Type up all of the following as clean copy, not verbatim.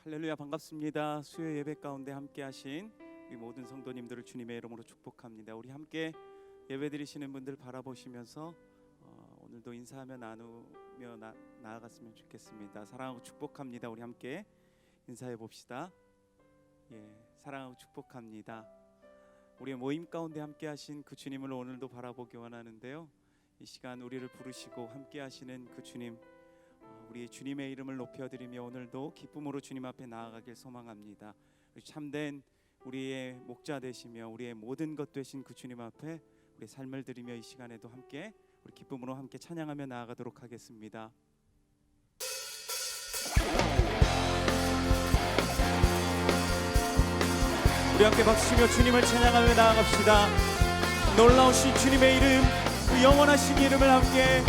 할렐루야, 반갑습니다. 수요 예배 가운데 함께 하신 우리 모든 성도님들을 주님의 이름으로 축복합니다. 우리 함께 예배 드리시는 분들 바라보시면서 오늘도 인사하며 나누며 나아갔으면 좋겠습니다. 사랑하고 축복합니다. 우리 함께 인사해 봅시다. 사랑하고 축복합니다. 우리의 모임 가운데 함께 하신 그 주님을 오늘도 바라보기 원하는데요, 이 시간 우리를 부르시고 함께 하시는 그 주님, 우리 주님의 이름을 높여드리며 오늘도 기쁨으로 주님 앞에 나아가길 소망합니다. 참된 우리의 목자 되시며 우리의 모든 것 되신 그 주님 앞에 우리 삶을 드리며 이 시간에도 함께 우리 기쁨으로 함께 찬양하며 나아가도록 하겠습니다. 우리 함께 박수치며 주님을 찬양하며 나아갑시다. 놀라우신 주님의 이름, 그 영원하신 이름을 함께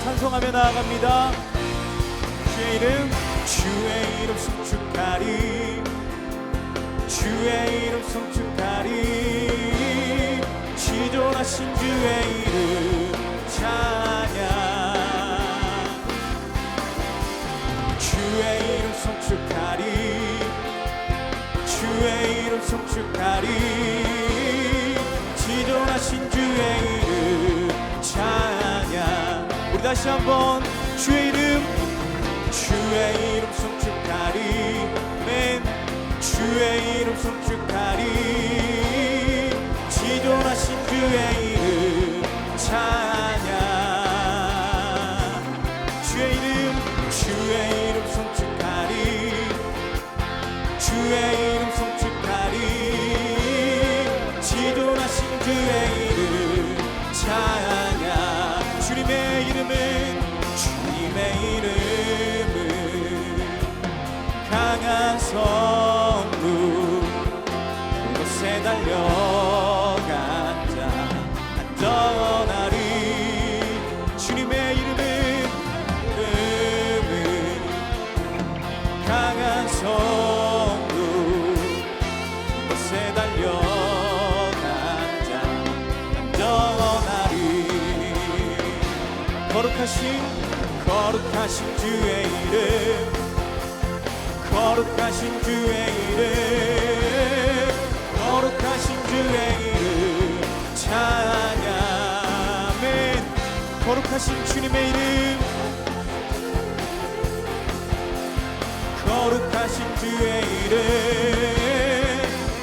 찬송하며 나아갑니다. 주의 이름, 주의 이름 송축하리, 주의 이름 송축하리, 지존하신 주의 이름 찬양. 주의 이름 송축하리, 주의 이름 송축하리, 지존하신 주의 이름 찬양. 우리 다시 한번 주의 이름, 주의 이름 송축하리, 맨 주의 이름 송축하리, 지존하신 주의 이름 찬양. 주의 이름 송축하리, 주의 이름 송축하리, 지존하신 주의 이름 찬양. 주님의 이름은, 주님의 이름 강한 성부, 그곳에 달려간 자 안전하리. 주님의 이름은 강한 성부, 그곳에 달려간 자 안전하리. 거룩하신 주의 이름, 거룩하신 주의 이름, 거룩하신 주의 이름 찬양. 아멘. 거룩하신 주님의 이름, 거룩하신 주의 이름,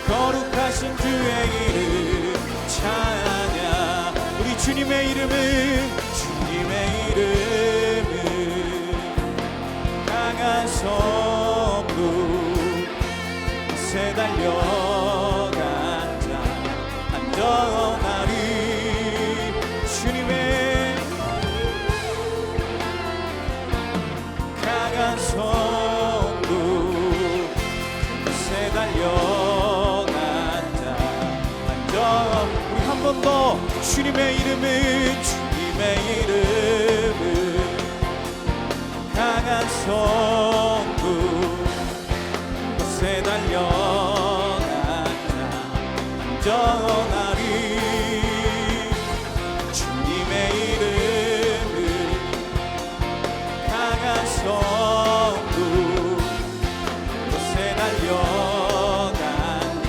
거룩하신 주의 이름 찬양. 우리 주님의 이름은, 주님의 이름은 강한 성부, 새 달려간 자 안전하리. 주님의 강한 성부, 새 달려간 자 안전. 우리 한 번 더. 주님의 이름은, 주님의 이름은 강한 성부, 새 달려간 자 안전하리. 주님의 이름은 강한 성부, 새 달려간 자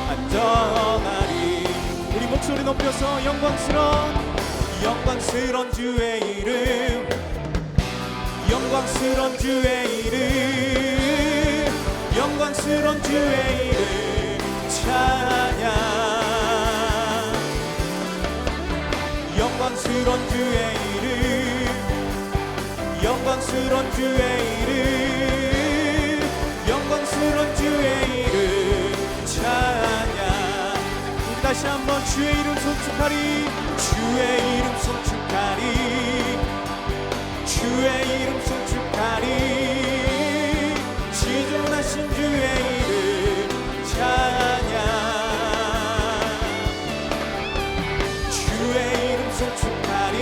안전하리. 우리 목소리 높여서 영광스러운 주의 이름, 영광스러운 주의 이름, 영광스러운 주의 이름 찬양. 영광스러운 주의 이름, 영광스러운 주의 이름, 영광스러운 주의 이름 찬양. 우리 다시 한번 주의 이름 송축하리, 주의 이름 송축하리, 주의 이름 송축하리, 지존하신 주의 이름 찬양. 주의 이름 송축하리,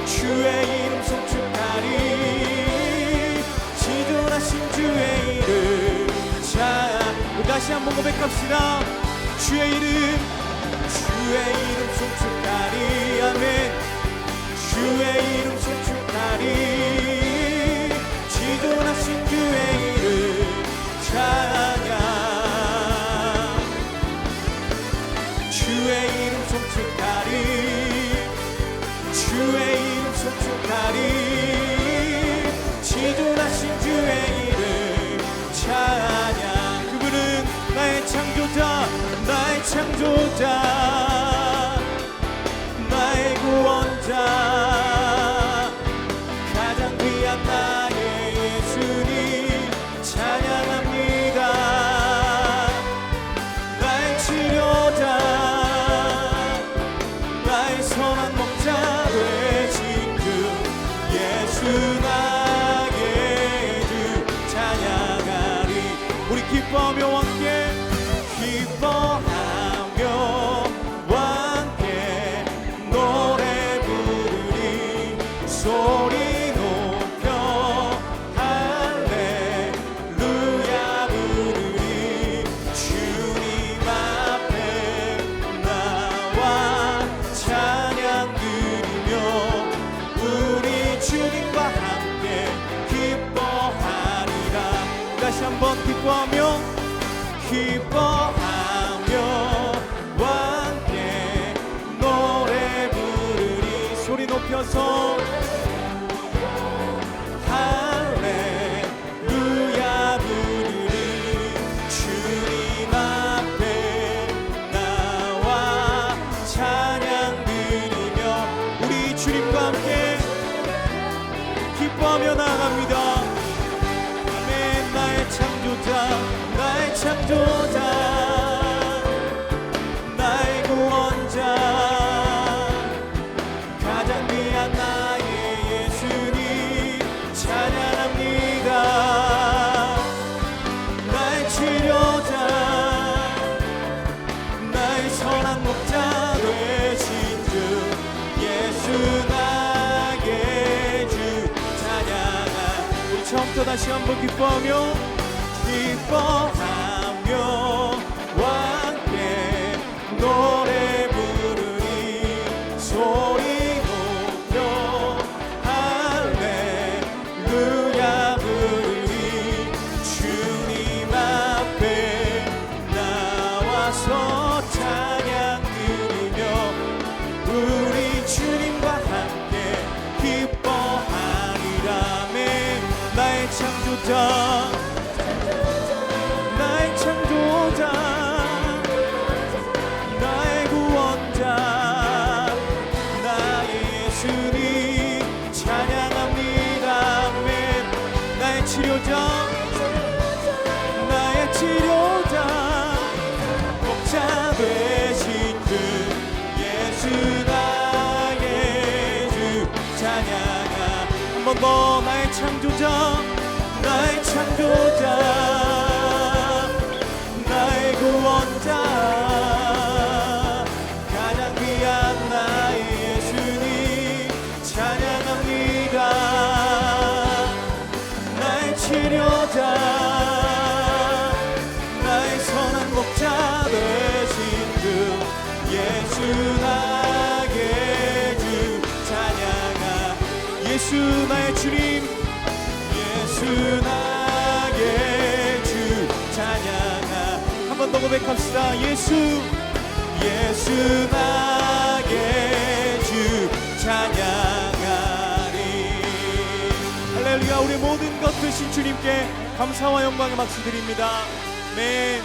주의 이름 송축하리, 지존하신 주의 이름 찬양. 다시 한번 고백합시다. 주의 이름, 주의 이름 송축하리. 아멘. 주의 이름 송축하리, 지존하신 주의 주의 이름 송축하리 주의 이름 송축하리 지존하신 주의 이름 찬양 그분은 나의 창조자 나의 창조자 나의 구원자 가장 귀한 나의 예수님 찬양합니다 나의 치료자 나의 선한 목자 되신 주 예수 나의 주 찬양하리 우리 기뻐하며 함께 기뻐하며 함께 노래 부르리 소리 높여 할렐루야 부르리 주님 앞에 나와 찬양 드리며 우리 주님과 함께 기뻐하리라 다시 한번 기뻐하며 함께 노래 부르리 소리 높여서 할렐루야 부르리 주님 앞에 나와 찬양 드리며 우리 주님과 함께 기뻐하며 나아갑니다 아멘 나의 창조자 나의 창조자 나의 구원자 가장 귀한 나의 예수님 찬양합니다 나의 치료자 나의 선한 목자 되신 주 예수 나의 주 찬양하 우리 처음부터 다시 한번 기뻐하며 함께 노래 부르리 소리 높여 할렐루야 부르리 주님 앞에 나와서 찬양 드리며 우리 주님과 함께 기뻐하리라 아멘 나의 창조자 나의 창조자 나의 구원자 나의 예수님 찬양합니다 아멘 나의 치료자 나의 치료자 목자 되신 주 예수 나의 주 찬양하 한 번 더 나의 창조자 나의 창조자 나의 구원자 가장 귀한 나의 예수님 찬양합니다 나의 치료자 나의 선한 목자 되신 주 예수 나의 주 찬양하 예수 나의 주님 예수 나의 주 찬양하 한 번 더 고백합시다 예수 나의 주 찬양하리 할렐루야 우리 모든 것 되신 주님께 감사와 영광의 박수 드립니다 아멘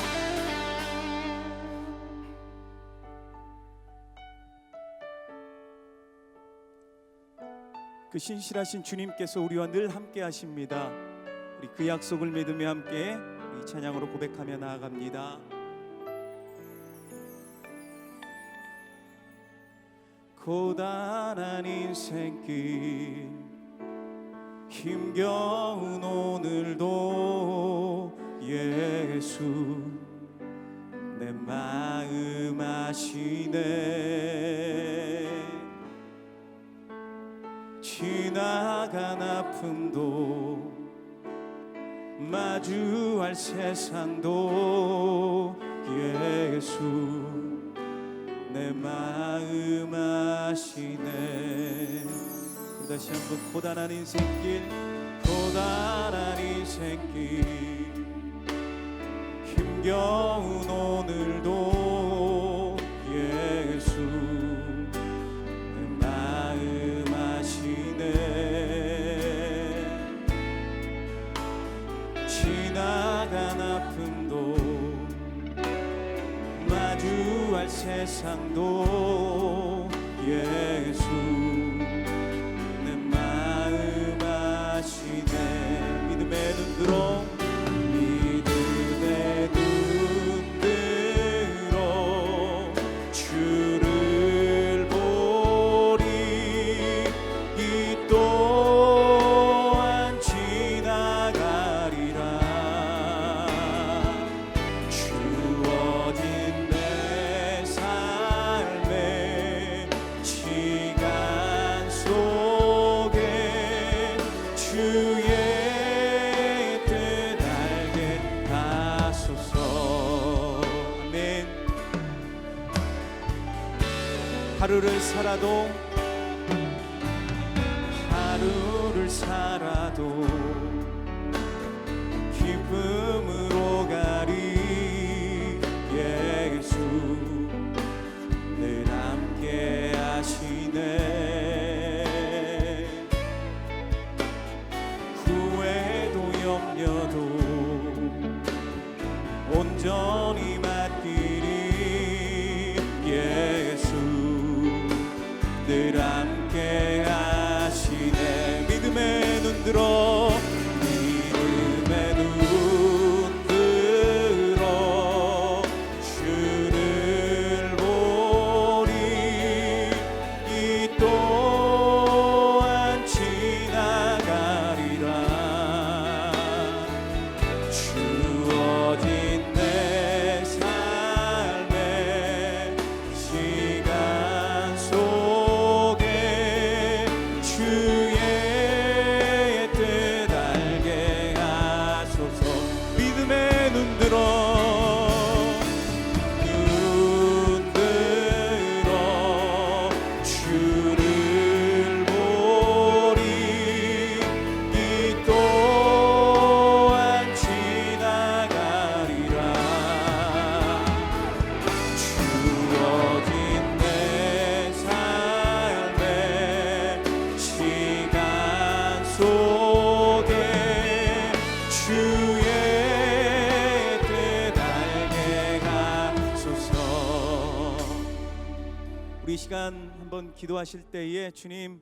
그 신실하신 주님께서 우리와 늘 함께 하십니다 우리 그 약속을 믿으며 함께 이 찬양으로 고백하며 나아갑니다 고단한 인생길 힘겨운 오늘도 예수 내 마음 아시네 지나간 아픔도 마주할 세상도 예수 내 마음 아시네 다시 한번 고단한 인생길 힘겨운 오늘도 갈 세상도 예수 내 마음 아시네. 믿음의 눈 들어 믿음의 눈 들어 주를 보리. 이 또한 지나가리라. 주어진 내 삶의 시간 속에 주의 뜻 알게 하소서. 아멘. 하루를 살아도 기쁨으로 가리. 예수 늘 함께 하시네. 후회도 염려도 온전히 맡기리. 예수 늘 함께 하시네. 믿음의 눈 들어 믿음의 눈 들어 주를 보리. 이 또한 지나가리라. 주어진 내 삶의 시간 속에 주의 뜻 알게 하소서. 믿음의 눈 들어 주를 보리. 이 또한 지나가리라. 주어진 내 삶의 시간 속에 주의 뜻 알게 하소서. 우리 이 시간 한번 기도하실 때에 주님,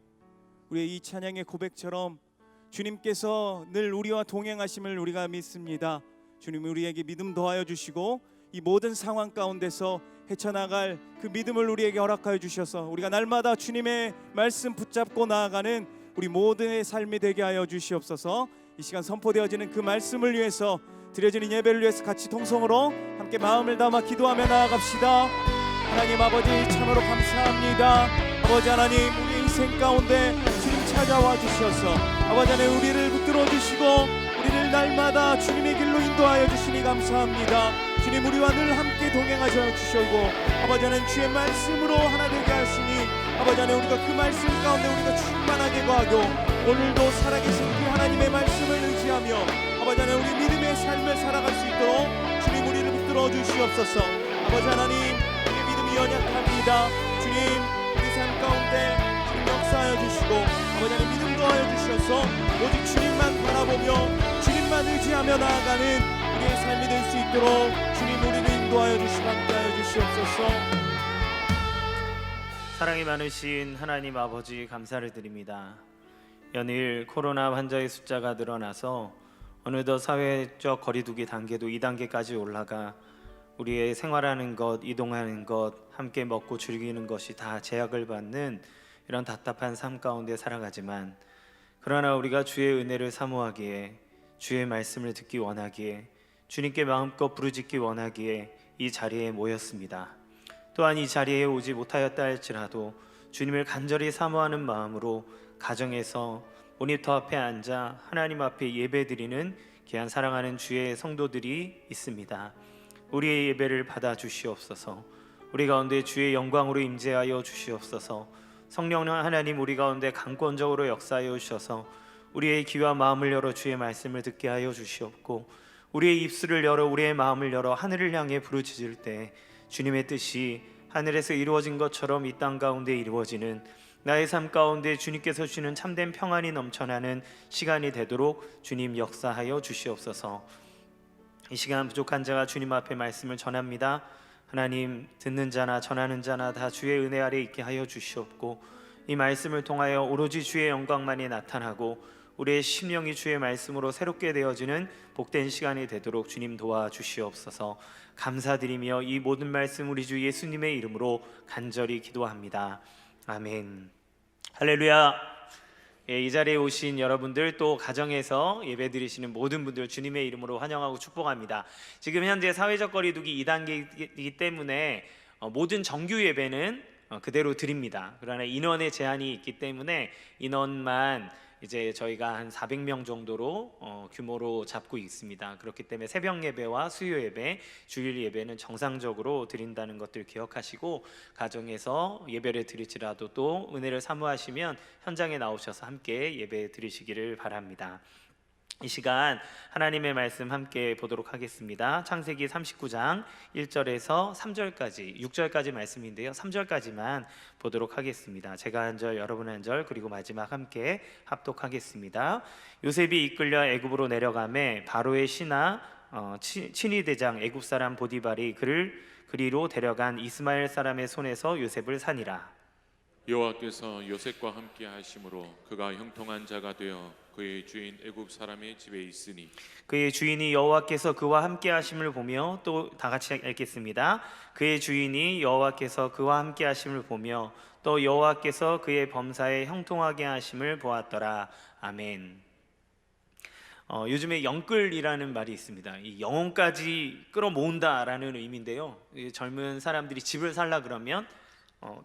우리의 이 찬양의 고백처럼 주님께서 늘 우리와 동행하심을 우리가 믿습니다. 주님, 우리에게 믿음 더하여 주시고 이 모든 상황 가운데서 헤쳐나갈 그 믿음을 우리에게 허락하여 주셔서 우리가 날마다 주님의 말씀 붙잡고 나아가는 우리 모두의 삶이 되게 하여 주시옵소서. 이 시간 선포되어지는 그 말씀을 위해서 드려지는 예배를 위해서 같이 통성으로 함께 마음을 담아 기도하며 나아갑시다. 하나님 아버지, 참으로 감사합니다. 아버지 하나님, 우리 인생 가운데 주님 찾아와 주셔서 아버지 하나님 우리를 붙들어 주시고 우리를 날마다 주님의 길로 인도하여 주시니 감사합니다. 주님, 우리와 늘 함께 동행하셔 주시고 아버지 하나님 주의 말씀으로 하나 되게 하시니 아버지 하나님 우리가 그 말씀 가운데 우리가 충만하게 거하고 오늘도 살아계신 그 하나님의 말씀을 의지하며 아버지 하나님 우리 믿음의 삶을 살아갈 수 있도록 주님 우리를 붙들어 주시옵소서. 아버지 하나님, 우리의 믿음이 연약합니다. 주님, 우리 삶 가운데 주님 역사하여 주시고 아버지 하나님 믿음 더하여 주셔서 오직 주님만 바라보며 주님만 의지하며 나아가는 우리의 삶이 될 수 있도록 주님 우리를 인도하여 주시고 함께하여 주시옵소서. 사랑이 많으신 하나님 아버지, 감사를 드립니다. 연일 코로나 환자의 숫자가 늘어나서 어느덧 사회적 거리두기 단계도 2단계까지 올라가 우리의 생활하는 것, 이동하는 것, 함께 먹고 즐기는 것이 다 제약을 받는 이런 답답한 삶 가운데 살아가지만, 그러나 우리가 주의 은혜를 사모하기에, 주의 말씀을 듣기 원하기에, 주님께 마음껏 부르짖기 원하기에 이 자리에 모였습니다. 또한 이 자리에 오지 못하였다 할지라도 주님을 간절히 사모하는 마음으로 가정에서 모니터 앞에 앉아 하나님 앞에 예배드리는 귀한 사랑하는 주의 성도들이 있습니다. 우리의 예배를 받아 주시옵소서. 우리 가운데 주의 영광으로 임재하여 주시옵소서. 성령 하나님, 우리 가운데 강권적으로 역사하여 주셔서 우리의 귀와 마음을 열어 주의 말씀을 듣게 하여 주시옵고, 우리의 입술을 열어 우리의 마음을 열어 하늘을 향해 부르짖을 때 주님의 뜻이 하늘에서 이루어진 것처럼 이 땅 가운데 이루어지는 나의 삶 가운데 주님께서 주시는 참된 평안이 넘쳐나는 시간이 되도록 주님 역사하여 주시옵소서. 이 시간 부족한 자가 주님 앞에 말씀을 전합니다. 하나님, 듣는 자나 전하는 자나 다 주의 은혜 아래 있게 하여 주시옵고, 이 말씀을 통하여 오로지 주의 영광만이 나타나고 우리의 심령이 주의 말씀으로 새롭게 되어지는 복된 시간이 되도록 주님 도와주시옵소서. 감사드리며 이 모든 말씀 우리 주 예수님의 이름으로 간절히 기도합니다. 아멘. 할렐루야. 예, 이 자리에 오신 여러분들, 또 가정에서 예배드리시는 모든 분들 주님의 이름으로 환영하고 축복합니다. 지금 현재 사회적 거리두기 2단계이기 때문에 모든 정규 예배는 그대로 드립니다. 그러나 인원의 제한이 있기 때문에 인원만 이제 저희가 한 400명 정도로 규모로 잡고 있습니다. 그렇기 때문에 새벽 예배와 수요 예배, 주일 예배는 정상적으로 드린다는 것들 기억하시고, 가정에서 예배를 드릴지라도 또 은혜를 사모하시면 현장에 나오셔서 함께 예배 드리시기를 바랍니다. 이 시간 하나님의 말씀 함께 보도록 하겠습니다. 창세기 39장 1절에서 3절까지, 6절까지 말씀인데요, 3절까지만 보도록 하겠습니다. 제가 한 절, 여러분 한 절, 그리고 마지막 함께 합독하겠습니다. 요셉이 이끌려 애굽으로 내려가매 바로의 신하 친위 대장 애굽 사람 보디발이 그를 그리로 데려간 이스마엘 사람의 손에서 요셉을 산이라. 여호와께서 요셉과 함께 하심으로 그가 형통한 자가 되어 그의 주인 애굽 사람의 집에 있으니, 그의 주인이 여호와께서 그와 함께 하심을 보며, 또 다 같이 읽겠습니다. 그의 주인이 여호와께서 그와 함께 하심을 보며 또 여호와께서 그의 범사에 형통하게 하심을 보았더라. 아멘. 요즘에 영끌이라는 말이 있습니다. 이 영혼까지 끌어모은다라는 의미인데요, 이 젊은 사람들이 집을 살라 그러면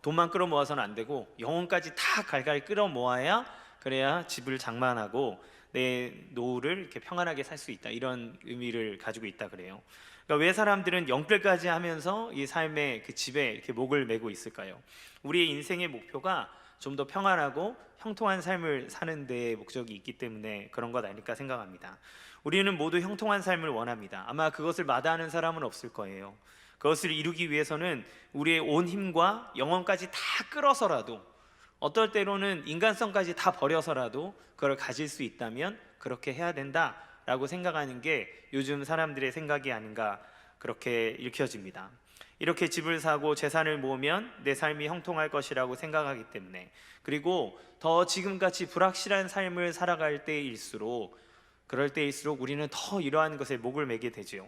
돈만 끌어모아서는 안 되고 영혼까지 다 갈갈 끌어모아야, 그래야 집을 장만하고 내 노후를 이렇게 평안하게 살 수 있다, 이런 의미를 가지고 있다 그래요. 그러니까 왜 사람들은 영끌까지 하면서 이 삶의 그 집에 이렇게 목을 메고 있을까요? 우리의 인생의 목표가 좀 더 평안하고 형통한 삶을 사는 데 목적이 있기 때문에 그런 것 아닐까 생각합니다. 우리는 모두 형통한 삶을 원합니다. 아마 그것을 마다하는 사람은 없을 거예요. 그것을 이루기 위해서는 우리의 온 힘과 영혼까지 다 끌어서라도, 어떨 때로는 인간성까지 다 버려서라도 그걸 가질 수 있다면 그렇게 해야 된다라고 생각하는 게 요즘 사람들의 생각이 아닌가, 그렇게 읽혀집니다. 이렇게 집을 사고 재산을 모으면 내 삶이 형통할 것이라고 생각하기 때문에, 그리고 더 지금같이 불확실한 삶을 살아갈 때일수록, 그럴 때일수록 우리는 더 이러한 것에 목을 매게 되지요.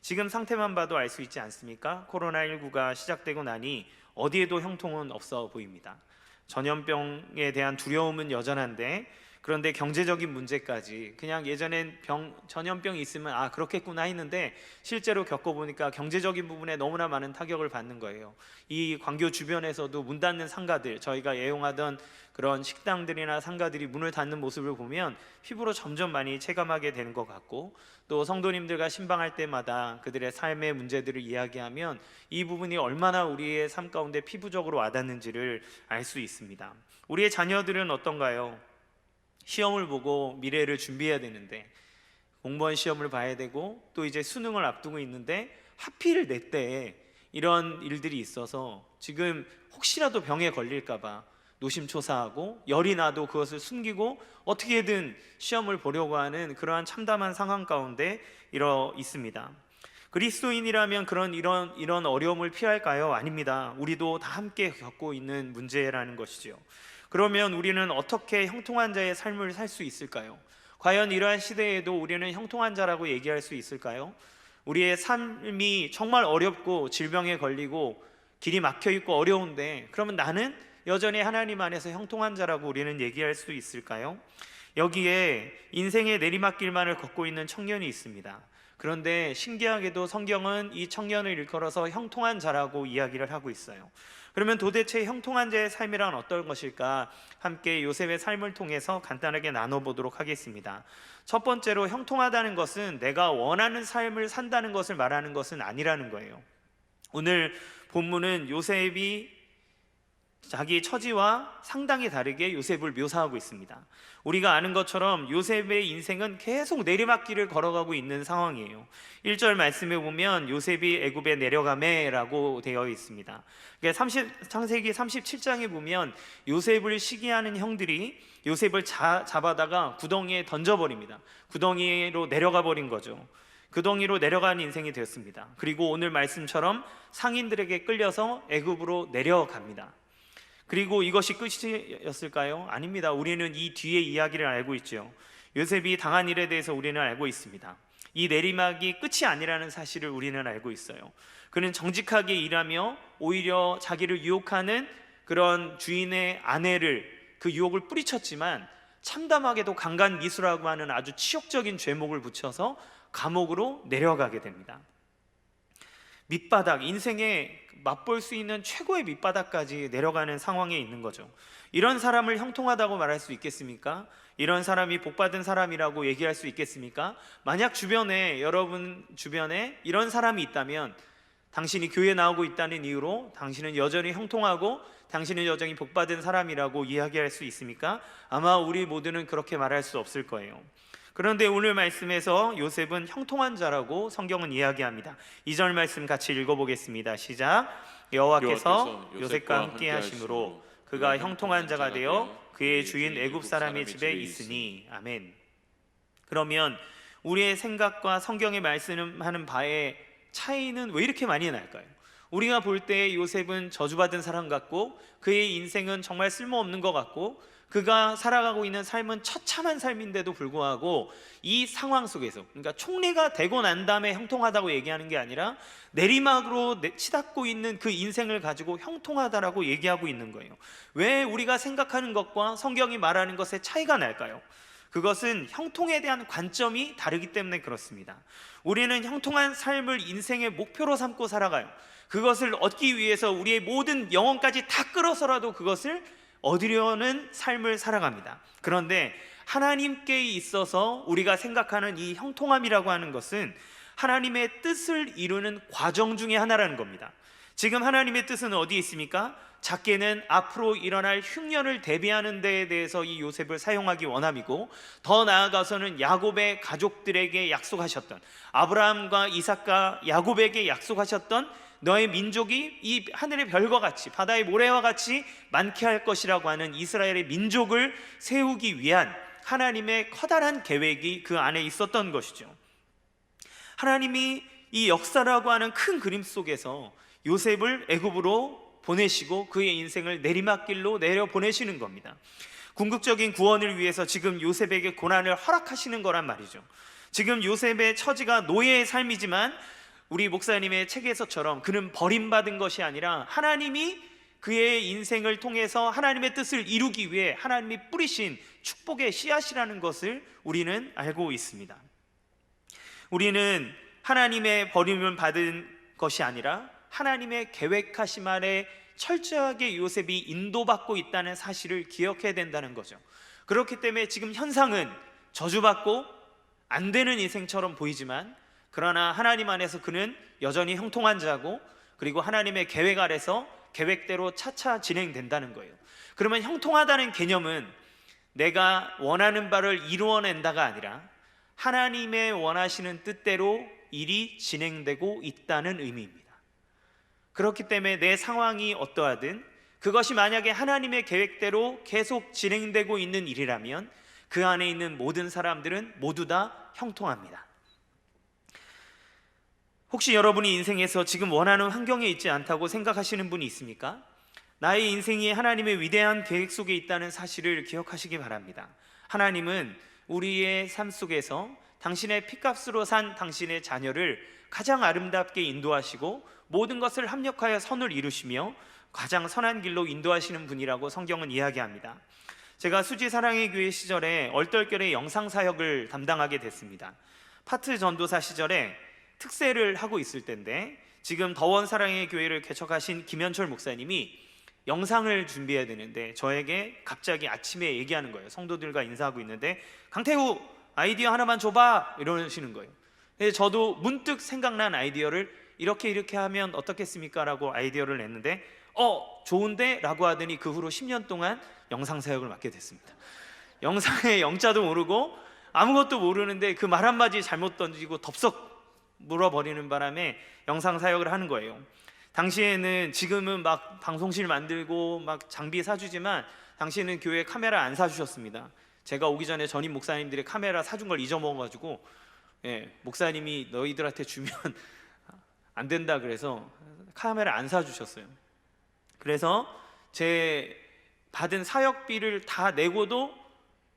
지금 상태만 봐도 알 수 있지 않습니까? 코로나19가 시작되고 나니 어디에도 형통은 없어 보입니다. 전염병에 대한 두려움은 여전한데, 그런데 경제적인 문제까지, 그냥 예전엔 전염병이 있으면 그렇겠구나 했는데 실제로 겪어보니까 경제적인 부분에 너무나 많은 타격을 받는 거예요. 이 광교 주변에서도 문 닫는 상가들, 저희가 애용하던 그런 식당들이나 상가들이 문을 닫는 모습을 보면 피부로 점점 많이 체감하게 되는 것 같고, 또 성도님들과 신방할 때마다 그들의 삶의 문제들을 이야기하면 이 부분이 얼마나 우리의 삶 가운데 피부적으로 와닿는지를 알 수 있습니다. 우리의 자녀들은 어떤가요? 시험을 보고 미래를 준비해야 되는데, 공무원 시험을 봐야 되고 또 이제 수능을 앞두고 있는데 하필 내 때에 이런 일들이 있어서 지금 혹시라도 병에 걸릴까 봐 노심초사하고, 열이 나도 그것을 숨기고 어떻게든 시험을 보려고 하는 그러한 참담한 상황 가운데 있습니다. 그리스도인이라면 이런 어려움을 피할까요? 아닙니다. 우리도 다 함께 겪고 있는 문제라는 것이죠. 그러면 우리는 어떻게 형통한 자의 삶을 살 수 있을까요? 과연 이러한 시대에도 우리는 형통한 자라고 얘기할 수 있을까요? 우리의 삶이 정말 어렵고 질병에 걸리고 길이 막혀 있고 어려운데, 그러면 나는 여전히 하나님 안에서 형통한 자라고 우리는 얘기할 수 있을까요? 여기에 인생의 내리막길만을 걷고 있는 청년이 있습니다. 그런데 신기하게도 성경은 이 청년을 일컬어서 형통한 자라고 이야기를 하고 있어요. 그러면 도대체 형통한 자의 삶이란 어떤 것일까? 함께 요셉의 삶을 통해서 간단하게 나눠보도록 하겠습니다. 첫 번째로, 형통하다는 것은 내가 원하는 삶을 산다는 것을 말하는 것은 아니라는 거예요. 오늘 본문은 요셉이 자기 처지와 상당히 다르게 요셉을 묘사하고 있습니다. 우리가 아는 것처럼 요셉의 인생은 계속 내리막길을 걸어가고 있는 상황이에요. 1절 말씀에 보면 요셉이 애굽에 내려가매라고 되어 있습니다. 창세기 37장에 보면 요셉을 시기하는 형들이 요셉을 잡아다가 구덩이에 던져버립니다. 구덩이로 내려가 버린 거죠. 그 동이로 내려가는 인생이 되었습니다. 그리고 오늘 말씀처럼 상인들에게 끌려서 애굽으로 내려갑니다. 그리고 이것이 끝이었을까요? 아닙니다. 우리는 이 뒤의 이야기를 알고 있죠. 요셉이 당한 일에 대해서 우리는 알고 있습니다. 이 내리막이 끝이 아니라는 사실을 우리는 알고 있어요. 그는 정직하게 일하며 오히려 자기를 유혹하는 그런 주인의 아내를 그 유혹을 뿌리쳤지만 참담하게도 강간미수라고 하는 아주 치욕적인 죄목을 붙여서 감옥으로 내려가게 됩니다. 밑바닥, 인생에 맛볼 수 있는 최고의 밑바닥까지 내려가는 상황에 있는 거죠. 이런 사람을 형통하다고 말할 수 있겠습니까? 이런 사람이 복받은 사람이라고 얘기할 수 있겠습니까? 만약 여러분 주변에 이런 사람이 있다면 당신이 교회에 나오고 있다는 이유로 당신은 여전히 형통하고 당신은 여전히 복받은 사람이라고 이야기할 수 있습니까? 아마 우리 모두는 그렇게 말할 수 없을 거예요. 그런데 오늘 말씀에서 요셉은 형통한 자라고 성경은 이야기합니다. 2절 말씀 같이 읽어보겠습니다. 시작. 여호와께서 요셉과 함께 하심으로 그가 형통한 자가 되어 그의 주인 애굽 사람의 집에 있으니. 아멘. 그러면 우리의 생각과 성경의 말씀하는 바의 차이는 왜 이렇게 많이 날까요? 우리가 볼 때 요셉은 저주받은 사람 같고 그의 인생은 정말 쓸모없는 것 같고 그가 살아가고 있는 삶은 처참한 삶인데도 불구하고 이 상황 속에서, 그러니까 총리가 되고 난 다음에 형통하다고 얘기하는 게 아니라 내리막으로 치닫고 있는 그 인생을 가지고 형통하다라고 얘기하고 있는 거예요. 왜 우리가 생각하는 것과 성경이 말하는 것의 차이가 날까요? 그것은 형통에 대한 관점이 다르기 때문에 그렇습니다. 우리는 형통한 삶을 인생의 목표로 삼고 살아가요. 그것을 얻기 위해서 우리의 모든 영혼까지 다 끌어서라도 그것을 얻으려는 삶을 살아갑니다. 그런데 하나님께 있어서 우리가 생각하는 이 형통함이라고 하는 것은 하나님의 뜻을 이루는 과정 중에 하나라는 겁니다. 지금 하나님의 뜻은 어디에 있습니까? 작게는 앞으로 일어날 흉년을 대비하는 데에 대해서 이 요셉을 사용하기 원함이고, 더 나아가서는 야곱의 가족들에게 약속하셨던, 아브라함과 이삭과 야곱에게 약속하셨던 너의 민족이 이 하늘의 별과 같이 바다의 모래와 같이 많게 할 것이라고 하는 이스라엘의 민족을 세우기 위한 하나님의 커다란 계획이 그 안에 있었던 것이죠. 하나님이 이 역사라고 하는 큰 그림 속에서 요셉을 애굽으로 보내시고 그의 인생을 내리막길로 내려보내시는 겁니다. 궁극적인 구원을 위해서 지금 요셉에게 고난을 허락하시는 거란 말이죠. 지금 요셉의 처지가 노예의 삶이지만 우리 목사님의 책에서처럼 그는 버림받은 것이 아니라 하나님이 그의 인생을 통해서 하나님의 뜻을 이루기 위해 하나님이 뿌리신 축복의 씨앗이라는 것을 우리는 알고 있습니다. 우리는 하나님의 버림을 받은 것이 아니라 하나님의 계획하심 아래 철저하게 요셉이 인도받고 있다는 사실을 기억해야 된다는 거죠. 그렇기 때문에 지금 현상은 저주받고 안 되는 인생처럼 보이지만, 그러나 하나님 안에서 그는 여전히 형통한 자고, 그리고 하나님의 계획 아래서 계획대로 차차 진행된다는 거예요. 그러면 형통하다는 개념은 내가 원하는 바를 이루어낸다가 아니라 하나님의 원하시는 뜻대로 일이 진행되고 있다는 의미입니다. 그렇기 때문에 내 상황이 어떠하든 그것이 만약에 하나님의 계획대로 계속 진행되고 있는 일이라면 그 안에 있는 모든 사람들은 모두 다 형통합니다. 혹시 여러분이 인생에서 지금 원하는 환경에 있지 않다고 생각하시는 분이 있습니까? 나의 인생이 하나님의 위대한 계획 속에 있다는 사실을 기억하시기 바랍니다. 하나님은 우리의 삶 속에서 당신의 피값으로 산 당신의 자녀를 가장 아름답게 인도하시고 모든 것을 합력하여 선을 이루시며 가장 선한 길로 인도하시는 분이라고 성경은 이야기합니다. 제가 수지 사랑의 교회 시절에 얼떨결에 영상 사역을 담당하게 됐습니다. 파트 전도사 시절에 특세를 하고 있을 때인데, 지금 더원 사랑의 교회를 개척하신 김현철 목사님이 영상을 준비해야 되는데 저에게 갑자기 아침에 얘기하는 거예요. 성도들과 인사하고 있는데, 강태우 아이디어 하나만 줘봐 이러시는 거예요. 그래서 저도 문득 생각난 아이디어를 이렇게 하면 어떻겠습니까? 라고 아이디어를 냈는데 좋은데? 라고 하더니 그 후로 10년 동안 영상 사역을 맡게 됐습니다. 영상의 영자도 모르고 아무것도 모르는데 그 말 한마디 잘못 던지고 덥석 물어버리는 바람에 영상 사역을 하는 거예요. 당시에는, 지금은 막 방송실 만들고 막 장비 사주지만 당시에는 교회 카메라 안 사주셨습니다. 제가 오기 전에 전임 목사님들이 카메라 사준 걸 잊어먹어가지고 목사님이 너희들한테 주면 안 된다 그래서 카메라 안 사주셨어요. 그래서 제 받은 사역비를 다 내고도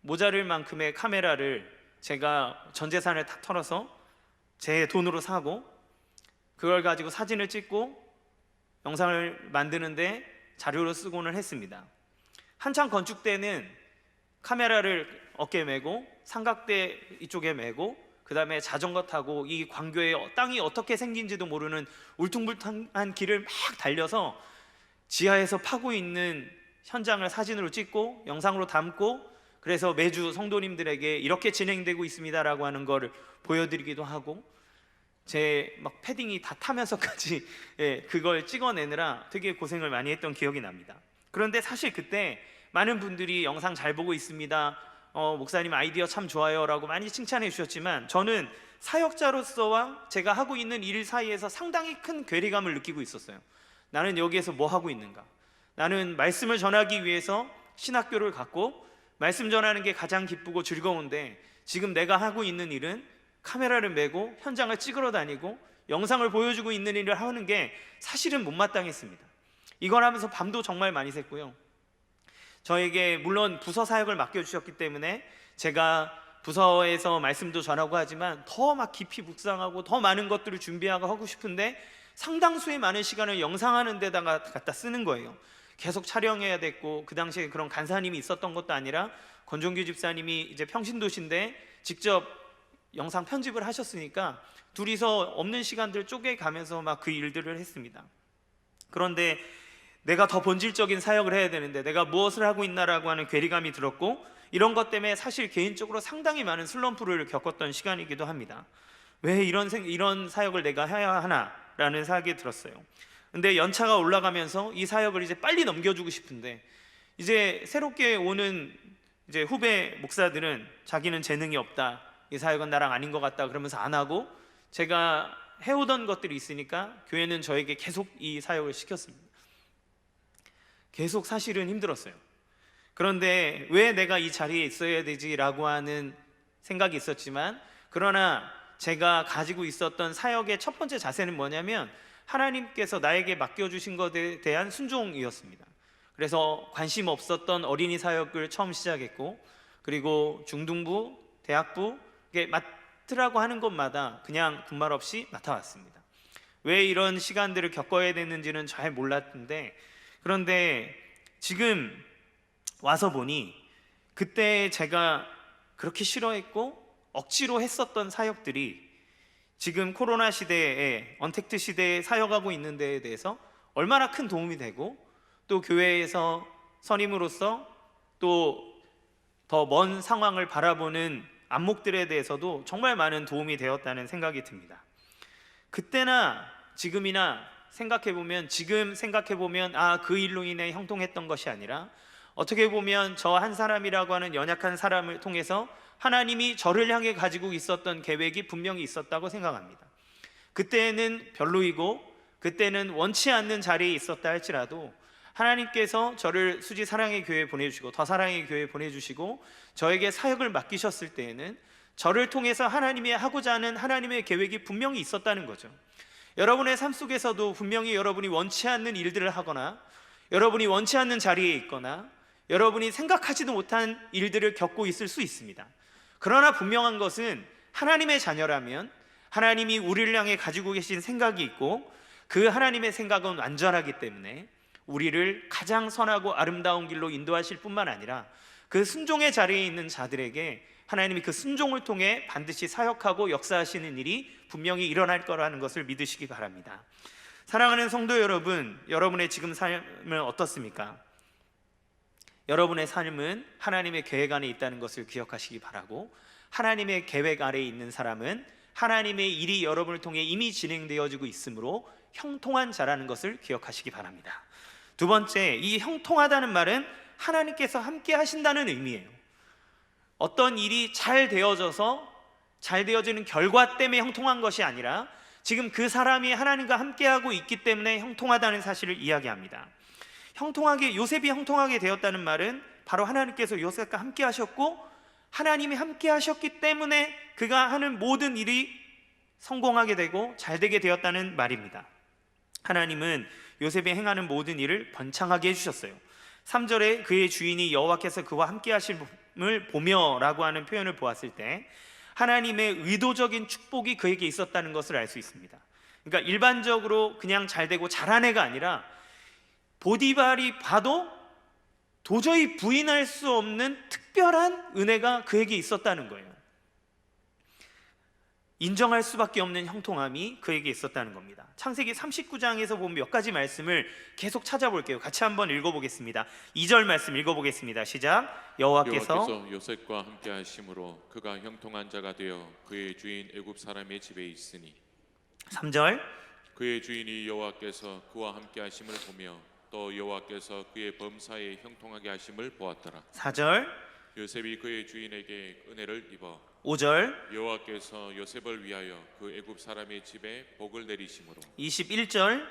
모자랄 만큼의 카메라를 제가 전 재산을 다 털어서 제 돈으로 사고, 그걸 가지고 사진을 찍고 영상을 만드는데 자료로 쓰고는 했습니다. 한창 건축 때는 카메라를 어깨에 메고 삼각대 이쪽에 메고 그 다음에 자전거 타고 이 광교에 땅이 어떻게 생긴지도 모르는 울퉁불퉁한 길을 막 달려서 지하에서 파고 있는 현장을 사진으로 찍고 영상으로 담고, 그래서 매주 성도님들에게 이렇게 진행되고 있습니다라고 하는 거를 보여드리기도 하고, 제 막 패딩이 다 타면서까지 그걸 찍어내느라 되게 고생을 많이 했던 기억이 납니다. 그런데 사실 그때 많은 분들이 영상 잘 보고 있습니다, 목사님 아이디어 참 좋아요 라고 많이 칭찬해 주셨지만, 저는 사역자로서와 제가 하고 있는 일 사이에서 상당히 큰 괴리감을 느끼고 있었어요. 나는 여기에서 뭐 하고 있는가? 나는 말씀을 전하기 위해서 신학교를 갔고 말씀 전하는 게 가장 기쁘고 즐거운데, 지금 내가 하고 있는 일은 카메라를 메고 현장을 찍으러 다니고 영상을 보여주고 있는 일을 하는 게 사실은 못마땅했습니다. 이걸 하면서 밤도 정말 많이 샜고요. 저에게 물론 부서 사역을 맡겨주셨기 때문에 제가 부서에서 말씀도 전하고 하지만 더 막 깊이 묵상하고 더 많은 것들을 준비하고 하고 싶은데 상당수의 많은 시간을 영상하는 데다가 갖다 쓰는 거예요. 계속 촬영해야 됐고, 그 당시에 그런 간사님이 있었던 것도 아니라 권종규 집사님이 이제 평신도신데 직접 영상 편집을 하셨으니까 둘이서 없는 시간들 쪼개가면서 막 그 일들을 했습니다. 그런데 내가 더 본질적인 사역을 해야 되는데 내가 무엇을 하고 있나라고 하는 괴리감이 들었고, 이런 것 때문에 사실 개인적으로 상당히 많은 슬럼프를 겪었던 시간이기도 합니다. 왜 이런 사역을 내가 해야 하나라는 생각이 들었어요. 근데 연차가 올라가면서 이 사역을 이제 빨리 넘겨주고 싶은데, 이제 새롭게 오는 이제 후배 목사들은 자기는 재능이 없다, 이 사역은 나랑 아닌 것 같다 그러면서 안 하고, 제가 해오던 것들이 있으니까 교회는 저에게 계속 이 사역을 시켰습니다. 계속 사실은 힘들었어요. 그런데 왜 내가 이 자리에 있어야 되지라고 하는 생각이 있었지만, 그러나 제가 가지고 있었던 사역의 첫 번째 자세는 뭐냐면 하나님께서 나에게 맡겨주신 것에 대한 순종이었습니다. 그래서 관심 없었던 어린이 사역을 처음 시작했고, 그리고 중등부, 대학부 맡으라고 하는 것마다 그냥 군말 없이 맡아왔습니다. 왜 이런 시간들을 겪어야 됐는지는 잘 몰랐는데, 그런데 지금 와서 보니 그때 제가 그렇게 싫어했고 억지로 했었던 사역들이 지금 코로나 시대에 언택트 시대에 사역하고 있는 데에 대해서 얼마나 큰 도움이 되고, 또 교회에서 선임으로서 또 더 먼 상황을 바라보는 안목들에 대해서도 정말 많은 도움이 되었다는 생각이 듭니다. 그때나 지금이나 지금 생각해보면 그 일로 인해 형통했던 것이 아니라, 어떻게 보면 저 한 사람이라고 하는 연약한 사람을 통해서 하나님이 저를 향해 가지고 있었던 계획이 분명히 있었다고 생각합니다. 그때는 별로이고 그때는 원치 않는 자리에 있었다 할지라도 하나님께서 저를 수지 사랑의 교회에 보내주시고 더 사랑의 교회에 보내주시고 저에게 사역을 맡기셨을 때에는 저를 통해서 하나님이 하고자 하는 하나님의 계획이 분명히 있었다는 거죠. 여러분의 삶 속에서도 분명히 여러분이 원치 않는 일들을 하거나 여러분이 원치 않는 자리에 있거나 여러분이 생각하지도 못한 일들을 겪고 있을 수 있습니다. 그러나 분명한 것은 하나님의 자녀라면 하나님이 우리를 향해 가지고 계신 생각이 있고, 그 하나님의 생각은 완전하기 때문에 우리를 가장 선하고 아름다운 길로 인도하실 뿐만 아니라 그 순종의 자리에 있는 자들에게 하나님이 그 순종을 통해 반드시 사역하고 역사하시는 일이 분명히 일어날 거라는 것을 믿으시기 바랍니다. 사랑하는 성도 여러분, 여러분의 지금 삶은 어떻습니까? 여러분의 삶은 하나님의 계획 안에 있다는 것을 기억하시기 바라고, 하나님의 계획 아래에 있는 사람은 하나님의 일이 여러분을 통해 이미 진행되어지고 있으므로 형통한 자라는 것을 기억하시기 바랍니다. 두 번째, 이 형통하다는 말은 하나님께서 함께 하신다는 의미예요. 어떤 일이 잘 되어지는 결과 때문에 형통한 것이 아니라 지금 그 사람이 하나님과 함께하고 있기 때문에 형통하다는 사실을 이야기합니다. 요셉이 형통하게 되었다는 말은 바로 하나님께서 요셉과 함께 하셨고 하나님이 함께 하셨기 때문에 그가 하는 모든 일이 성공하게 되고 잘 되게 되었다는 말입니다. 하나님은 요셉이 행하는 모든 일을 번창하게 해주셨어요. 3절에 그의 주인이 여호와께서 그와 함께 하심을 보며 라고 하는 표현을 보았을 때 하나님의 의도적인 축복이 그에게 있었다는 것을 알 수 있습니다. 그러니까 일반적으로 그냥 잘 되고 잘한 애가 아니라 보디발이 봐도 도저히 부인할 수 없는 특별한 은혜가 그에게 있었다는 거예요. 인정할 수밖에 없는 형통함이 그에게 있었다는 겁니다. 창세기 39장에서 보면 몇 가지 말씀을 계속 찾아볼게요. 같이 한번 읽어보겠습니다. 2절 말씀 읽어보겠습니다. 시작. 여호와께서 요셉과 함께 하심으로 그가 형통한 자가 되어 그의 주인 애굽 사람의 집에 있으니 3절. 그의 주인이 여호와께서 그와 함께 하심을 보며 또 여호와께서 그의 범사에 형통하게 하심을 보았더라. 4절. 요셉이 그의 주인에게 은혜를 입어 5절. 여호와께서 요셉을 위하여 그 애굽 사람의 집에 복을 내리심으로 21절.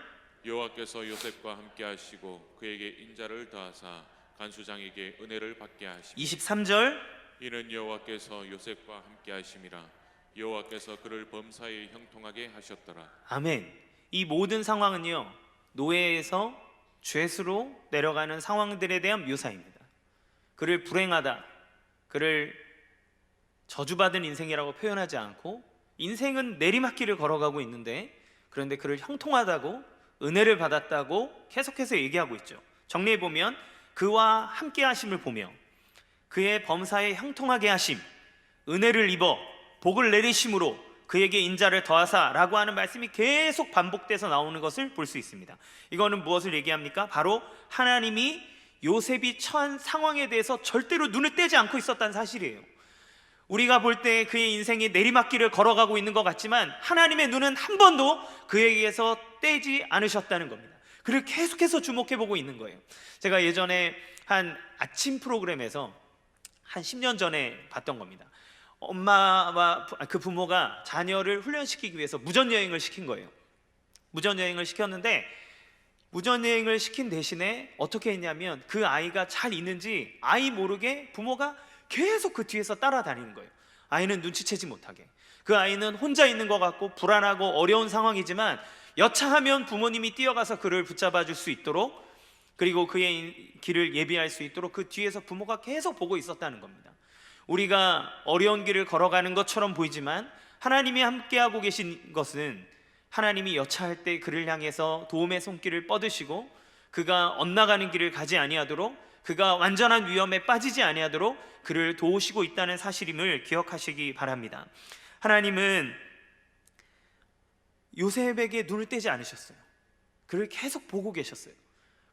여호와께서 요셉과 함께 하시고 그에게 인자를 더하사 간수장에게 은혜를 받게 하시고 23절. 이는 여호와께서 요셉과 함께 하심이라 여호와께서 그를 범사에 형통하게 하셨더라. 아멘. 이 모든 상황은요, 노예에서 죄수로 내려가는 상황들에 대한 묘사입니다. 그를 불행하다, 그를 저주받은 인생이라고 표현하지 않고 인생은 내리막길을 걸어가고 있는데 그런데 그를 형통하다고, 은혜를 받았다고 계속해서 얘기하고 있죠. 정리해보면 그와 함께 하심을 보며 그의 범사에 형통하게 하심, 은혜를 입어 복을 내리심으로 그에게 인자를 더하사 라고 하는 말씀이 계속 반복돼서 나오는 것을 볼 수 있습니다. 이거는 무엇을 얘기합니까? 바로 하나님이 요셉이 처한 상황에 대해서 절대로 눈을 떼지 않고 있었다는 사실이에요. 우리가 볼 때 그의 인생이 내리막길을 걸어가고 있는 것 같지만 하나님의 눈은 한 번도 그에게서 떼지 않으셨다는 겁니다. 그를 계속해서 주목해보고 있는 거예요. 제가 예전에 한 아침 프로그램에서 한 10년 전에 봤던 겁니다. 엄마와 그 부모가 자녀를 훈련시키기 위해서 무전여행을 시킨 거예요. 무전여행을 시켰는데 무전여행을 시킨 대신에 어떻게 했냐면 그 아이가 잘 있는지 아이 모르게 부모가 계속 그 뒤에서 따라다니는 거예요. 아이는 눈치채지 못하게. 그 아이는 혼자 있는 것 같고 불안하고 어려운 상황이지만 여차하면 부모님이 뛰어가서 그를 붙잡아 줄 수 있도록, 그리고 그의 길을 예비할 수 있도록 그 뒤에서 부모가 계속 보고 있었다는 겁니다. 우리가 어려운 길을 걸어가는 것처럼 보이지만 하나님이 함께하고 계신 것은 하나님이 여차할 때 그를 향해서 도움의 손길을 뻗으시고 그가 엇나가는 길을 가지 아니하도록, 그가 완전한 위험에 빠지지 아니하도록 그를 도우시고 있다는 사실임을 기억하시기 바랍니다. 하나님은 요셉에게 눈을 떼지 않으셨어요. 그를 계속 보고 계셨어요.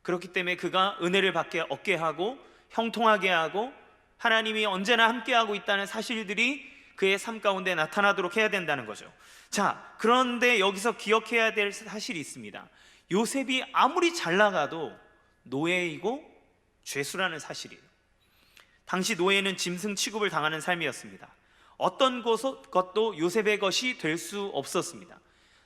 그렇기 때문에 그가 은혜를 얻게 하고 형통하게 하고 하나님이 언제나 함께하고 있다는 사실들이 그의 삶 가운데 나타나도록 해야 된다는 거죠. 자, 그런데 여기서 기억해야 될 사실이 있습니다. 요셉이 아무리 잘 나가도 노예이고 죄수라는 사실이에요. 당시 노예는 짐승 취급을 당하는 삶이었습니다. 어떤 것도 요셉의 것이 될 수 없었습니다.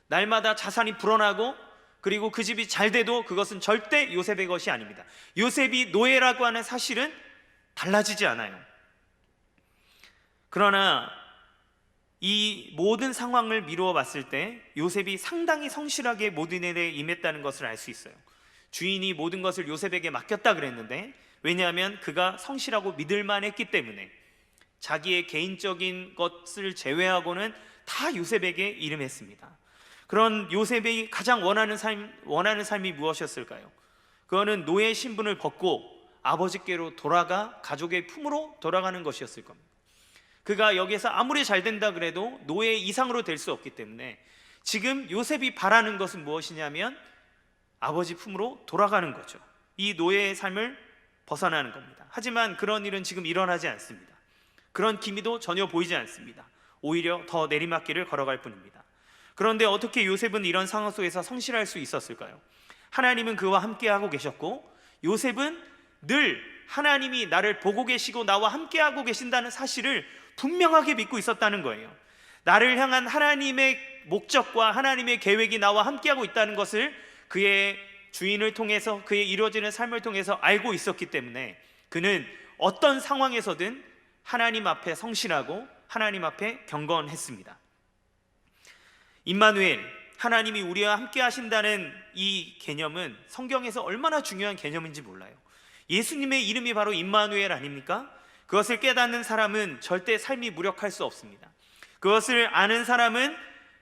날마다 자산이 불어나고 그리고 그 집이 잘 돼도 그것은 절대 요셉의 것이 아닙니다. 요셉이 노예라고 하는 사실은 달라지지 않아요. 그러나 이 모든 상황을 미루어 봤을 때 요셉이 상당히 성실하게 모든 일에 임했다는 것을 알 수 있어요. 주인이 모든 것을 요셉에게 맡겼다 그랬는데, 왜냐하면 그가 성실하고 믿을만 했기 때문에 자기의 개인적인 것을 제외하고는 다 요셉에게 이름했습니다. 그런 요셉이 가장 원하는 삶이 무엇이었을까요? 그거는 노예 신분을 벗고 아버지께로 돌아가 가족의 품으로 돌아가는 것이었을 겁니다. 그가 여기서 아무리 잘 된다 그래도 노예 이상으로 될 수 없기 때문에 지금 요셉이 바라는 것은 무엇이냐면 아버지 품으로 돌아가는 거죠. 이 노예의 삶을 벗어나는 겁니다. 하지만 그런 일은 지금 일어나지 않습니다. 그런 기미도 전혀 보이지 않습니다. 오히려 더 내리막길을 걸어갈 뿐입니다. 그런데 어떻게 요셉은 이런 상황 속에서 성실할 수 있었을까요? 하나님은 그와 함께하고 계셨고 요셉은 늘 하나님이 나를 보고 계시고 나와 함께하고 계신다는 사실을 분명하게 믿고 있었다는 거예요. 나를 향한 하나님의 목적과 하나님의 계획이 나와 함께하고 있다는 것을 그의 주인을 통해서, 그의 이루어지는 삶을 통해서 알고 있었기 때문에 그는 어떤 상황에서든 하나님 앞에 성실하고 하나님 앞에 경건했습니다. 임마누엘, 하나님이 우리와 함께 하신다는 이 개념은 성경에서 얼마나 중요한 개념인지 몰라요. 예수님의 이름이 바로 임마누엘 아닙니까? 그것을 깨닫는 사람은 절대 삶이 무력할 수 없습니다. 그것을 아는 사람은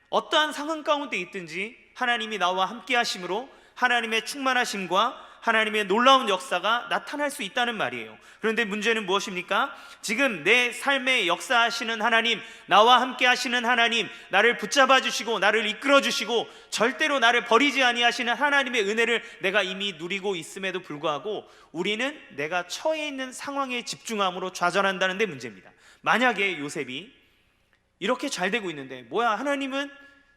어떠한 상황 가운데 있든지 하나님이 나와 함께 하심으로 하나님의 충만하심과 하나님의 놀라운 역사가 나타날 수 있다는 말이에요. 그런데 문제는 무엇입니까? 지금 내 삶에 역사하시는 하나님, 나와 함께 하시는 하나님, 나를 붙잡아 주시고 나를 이끌어 주시고 절대로 나를 버리지 아니하시는 하나님의 은혜를 내가 이미 누리고 있음에도 불구하고 우리는 내가 처해 있는 상황에 집중함으로 좌절한다는 데 문제입니다. 만약에 요셉이 이렇게 잘 되고 있는데 뭐야, 하나님은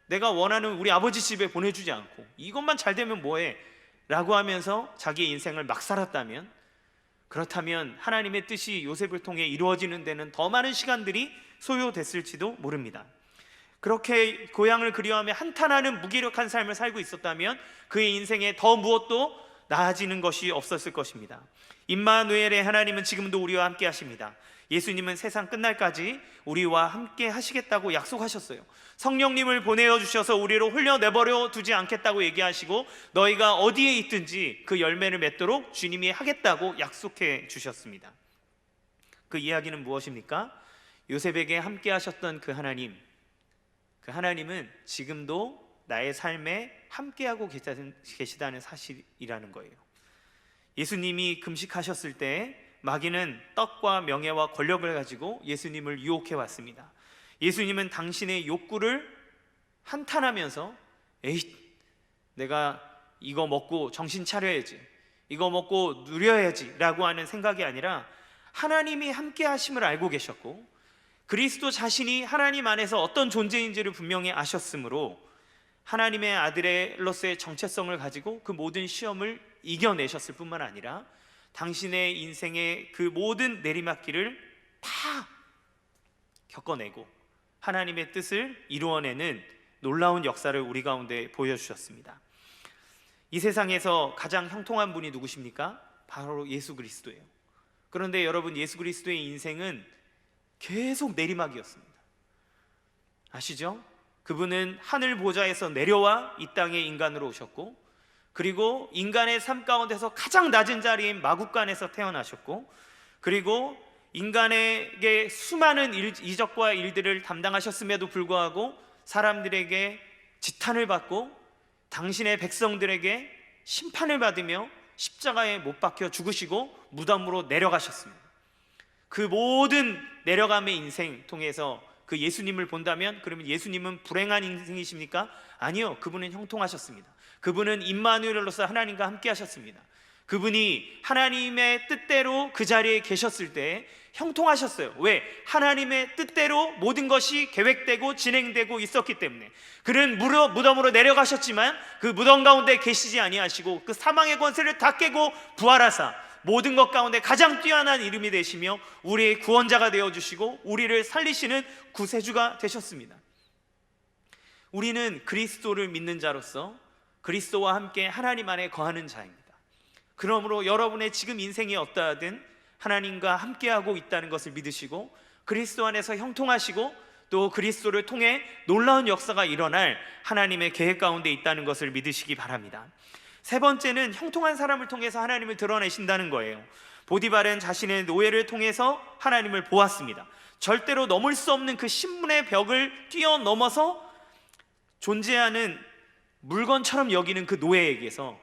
내가 원하는 우리 아버지 집에 보내주지 않고 이것만 잘 되면 뭐해? 라고 하면서 자기의 인생을 막 살았다면, 그렇다면 하나님의 뜻이 요셉을 통해 이루어지는 데는 더 많은 시간들이 소요됐을지도 모릅니다. 그렇게 고향을 그리워하며 한탄하는 무기력한 삶을 살고 있었다면 그의 인생에 더 무엇도 나아지는 것이 없었을 것입니다. 임마누엘의 하나님은 지금도 우리와 함께 하십니다. 예수님은 세상 끝날까지 우리와 함께 하시겠다고 약속하셨어요. 성령님을 보내어 주셔서 우리를 홀려내버려 두지 않겠다고 얘기하시고 너희가 어디에 있든지 그 열매를 맺도록 주님이 하겠다고 약속해 주셨습니다. 그 이야기는 무엇입니까? 요셉에게 함께 하셨던 그 하나님은 지금도 나의 삶에 함께하고 계시다는 사실이라는 거예요. 예수님이 금식하셨을 때 마귀는 떡과 명예와 권력을 가지고 예수님을 유혹해 왔습니다. 예수님은 당신의 욕구를 한탄하면서 에이, 내가 이거 먹고 정신 차려야지, 이거 먹고 누려야지 라고 하는 생각이 아니라 하나님이 함께 하심을 알고 계셨고 그리스도 자신이 하나님 안에서 어떤 존재인지를 분명히 아셨으므로 하나님의 아들로서의 정체성을 가지고 그 모든 시험을 이겨내셨을 뿐만 아니라 당신의 인생의 그 모든 내리막길을 다 겪어내고 하나님의 뜻을 이루어내는 놀라운 역사를 우리 가운데 보여주셨습니다. 이 세상에서 가장 형통한 분이 누구십니까? 바로 예수 그리스도예요. 그런데 여러분, 예수 그리스도의 인생은 계속 내리막이었습니다. 아시죠? 그분은 하늘 보좌에서 내려와 이 땅에 인간으로 오셨고 그리고 인간의 삶 가운데서 가장 낮은 자리인 마국간에서 태어나셨고 그리고 인간에게 수많은 이적과 일들을 담당하셨음에도 불구하고 사람들에게 지탄을 받고 당신의 백성들에게 심판을 받으며 십자가에 못 박혀 죽으시고 무덤으로 내려가셨습니다. 그 모든 내려감의 인생 통해서 그 예수님을 본다면 그러면 예수님은 불행한 인생이십니까? 아니요, 그분은 형통하셨습니다. 그분은 임마누엘로서 하나님과 함께 하셨습니다. 그분이 하나님의 뜻대로 그 자리에 계셨을 때 형통하셨어요. 왜? 하나님의 뜻대로 모든 것이 계획되고 진행되고 있었기 때문에. 그는 무덤으로 내려가셨지만 그 무덤 가운데 계시지 아니하시고 그 사망의 권세를 다 깨고 부활하사 모든 것 가운데 가장 뛰어난 이름이 되시며 우리의 구원자가 되어주시고 우리를 살리시는 구세주가 되셨습니다. 우리는 그리스도를 믿는 자로서 그리스도와 함께 하나님 안에 거하는 자입니다. 그러므로 여러분의 지금 인생이 어떠하든 하나님과 함께하고 있다는 것을 믿으시고 그리스도 안에서 형통하시고 또 그리스도를 통해 놀라운 역사가 일어날 하나님의 계획 가운데 있다는 것을 믿으시기 바랍니다. 세 번째는 형통한 사람을 통해서 하나님을 드러내신다는 거예요. 보디발은 자신의 노예를 통해서 하나님을 보았습니다. 절대로 넘을 수 없는 그 신문의 벽을 뛰어넘어서 존재하는 물건처럼 여기는 그 노예에게서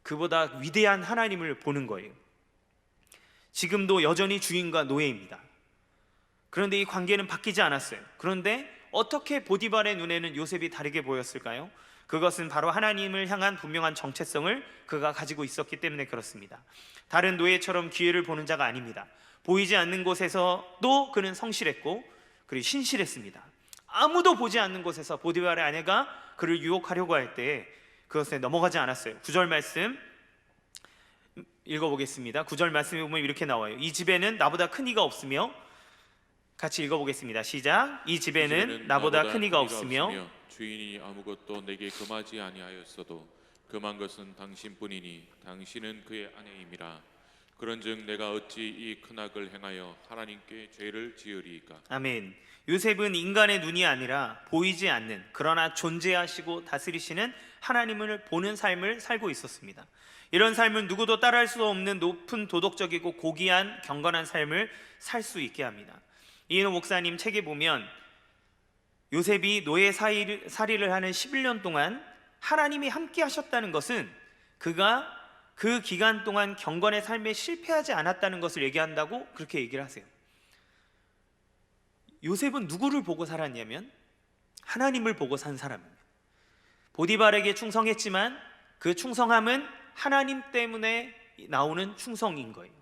그보다 위대한 하나님을 보는 거예요. 지금도 여전히 주인과 노예입니다. 그런데 이 관계는 바뀌지 않았어요. 그런데 어떻게 보디발의 눈에는 요셉이 다르게 보였을까요? 그것은 바로 하나님을 향한 분명한 정체성을 그가 가지고 있었기 때문에 그렇습니다. 다른 노예처럼 기회를 보는 자가 아닙니다. 보이지 않는 곳에서도 그는 성실했고 그리고 신실했습니다. 아무도 보지 않는 곳에서 보디발의 아내가 그를 유혹하려고 할 때 그것에 넘어가지 않았어요. 9절 말씀 읽어보겠습니다. 9절 말씀에 보면 이렇게 나와요. 이 집에는 나보다 큰 이가 없으며, 같이 읽어보겠습니다. 시작. 이 집에는 나보다 큰 이가 없으며 주인이 아무것도 내게 금하지 아니하였어도 금한 것은 당신뿐이니 당신은 그의 아내임이라. 그런즉 내가 어찌 이 큰 악을 행하여 하나님께 죄를 지으리이까. 아멘. 요셉은 인간의 눈이 아니라 보이지 않는, 그러나 존재하시고 다스리시는 하나님을 보는 삶을 살고 있었습니다. 이런 삶은 누구도 따라할 수 없는 높은 도덕적이고 고귀한 경건한 삶을 살 수 있게 합니다. 이인호 목사님 책에 보면 요셉이 노예살이를 하는 11년 동안 하나님이 함께 하셨다는 것은 그가 그 기간 동안 경건의 삶에 실패하지 않았다는 것을 얘기한다고 그렇게 얘기를 하세요. 요셉은 누구를 보고 살았냐면 하나님을 보고 산 사람입니다. 보디발에게 충성했지만 그 충성함은 하나님 때문에 나오는 충성인 거예요.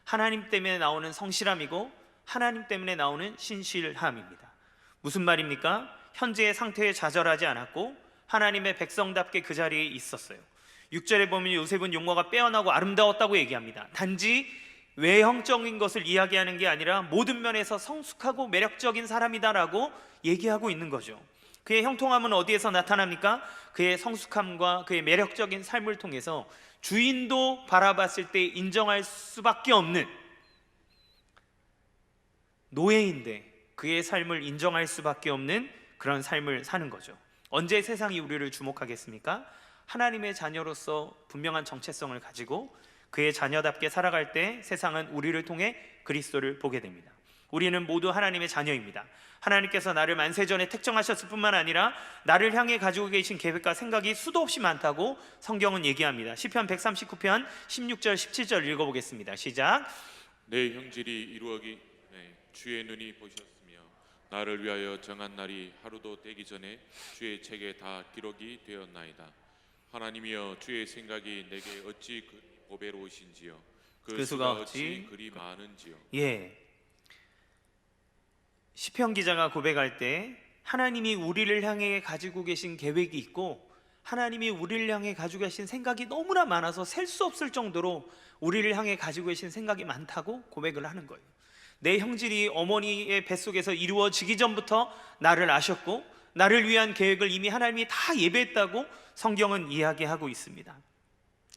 하나님 때문에 나오는 성실함이고 하나님 때문에 나오는 신실함입니다. 무슨 말입니까? 현재의 상태에 좌절하지 않았고 하나님의 백성답게 그 자리에 있었어요. 6절에 보면 요셉은 용모가 빼어나고 아름다웠다고 얘기합니다. 단지 외형적인 것을 이야기하는 게 아니라 모든 면에서 성숙하고 매력적인 사람이다라고 얘기하고 있는 거죠. 그의 형통함은 어디에서 나타납니까? 그의 성숙함과 그의 매력적인 삶을 통해서 주인도 바라봤을 때 인정할 수밖에 없는 노예인데 그의 삶을 인정할 수밖에 없는 그런 삶을 사는 거죠. 언제 세상이 우리를 주목하겠습니까? 하나님의 자녀로서 분명한 정체성을 가지고 그의 자녀답게 살아갈 때 세상은 우리를 통해 그리스도를 보게 됩니다. 우리는 모두 하나님의 자녀입니다. 하나님께서 나를 만세전에 택정하셨을 뿐만 아니라 나를 향해 가지고 계신 계획과 생각이 수도 없이 많다고 성경은 얘기합니다. 시편 139편 16절 17절 읽어보겠습니다. 시작. 내 형질이 이루어기 주의 눈이 보셨으며 나를 위하여 정한 날이 하루도 되기 전에 주의 책에 다 기록이 되었나이다. 하나님이여 주의 생각이 내게 어찌 보배로우신지요 그 수가 어찌 그리 많은지요. 시편 기자가 고백할 때 하나님이 우리를 향해 가지고 계신 계획이 있고 하나님이 우리를 향해 가지고 계신 생각이 너무나 많아서 셀 수 없을 정도로 우리를 향해 가지고 계신 생각이 많다고 고백을 하는 거예요. 내 형질이 어머니의 뱃속에서 이루어지기 전부터 나를 아셨고 나를 위한 계획을 이미 하나님이 다 예배했다고 성경은 이야기하고 있습니다.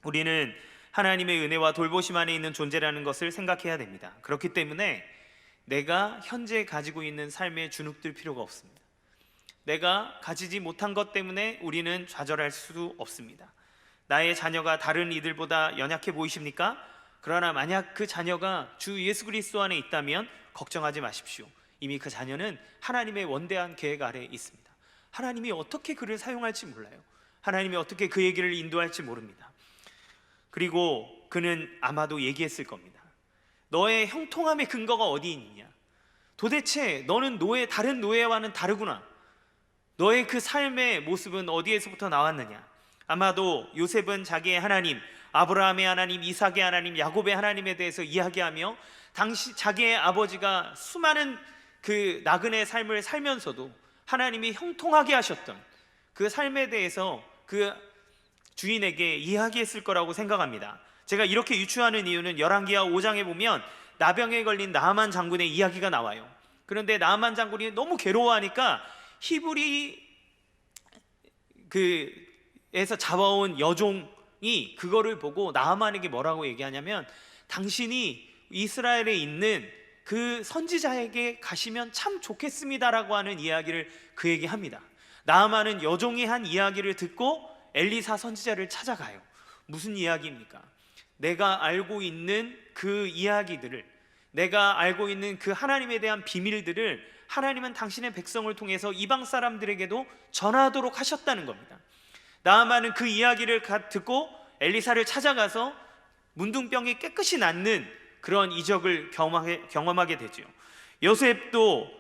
우리는 하나님의 은혜와 돌보심 안에 있는 존재라는 것을 생각해야 됩니다. 그렇기 때문에 내가 현재 가지고 있는 삶에 주눅들 필요가 없습니다. 내가 가지지 못한 것 때문에 우리는 좌절할 수 없습니다. 나의 자녀가 다른 이들보다 연약해 보이십니까? 그러나 만약 그 자녀가 주 예수 그리스도 안에 있다면 걱정하지 마십시오. 이미 그 자녀는 하나님의 원대한 계획 아래에 있습니다. 하나님이 어떻게 그를 사용할지 몰라요. 하나님이 어떻게 그 얘기를 인도할지 모릅니다. 그리고 그는 아마도 얘기했을 겁니다. 너의 형통함의 근거가 어디 있느냐? 도대체 너는 다른 노예와는 다르구나. 너의 그 삶의 모습은 어디에서부터 나왔느냐? 아마도 요셉은 자기의 하나님, 아브라함의 하나님, 이삭의 하나님, 야곱의 하나님에 대해서 이야기하며 당시 자기의 아버지가 수많은 그 나그네 삶을 살면서도 하나님이 형통하게 하셨던 그 삶에 대해서 그 주인에게 이야기했을 거라고 생각합니다. 제가 이렇게 유추하는 이유는 열왕기하 5장에 보면 나병에 걸린 나아만 장군의 이야기가 나와요. 그런데 나아만 장군이 너무 괴로워하니까 히브리 에서 잡아온 여종이 그거를 보고 나아만에게 뭐라고 얘기하냐면 당신이 이스라엘에 있는 그 선지자에게 가시면 참 좋겠습니다라고 하는 이야기를 그에게 합니다. 나아만은 여종이 한 이야기를 듣고 엘리사 선지자를 찾아가요. 무슨 이야기입니까? 내가 알고 있는 그 이야기들을, 내가 알고 있는 그 하나님에 대한 비밀들을 하나님은 당신의 백성을 통해서 이방 사람들에게도 전하도록 하셨다는 겁니다. 나아만은 그 이야기를 듣고 엘리사를 찾아가서 문둥병이 깨끗이 낫는 그런 이적을 경험하게 되죠. 요셉도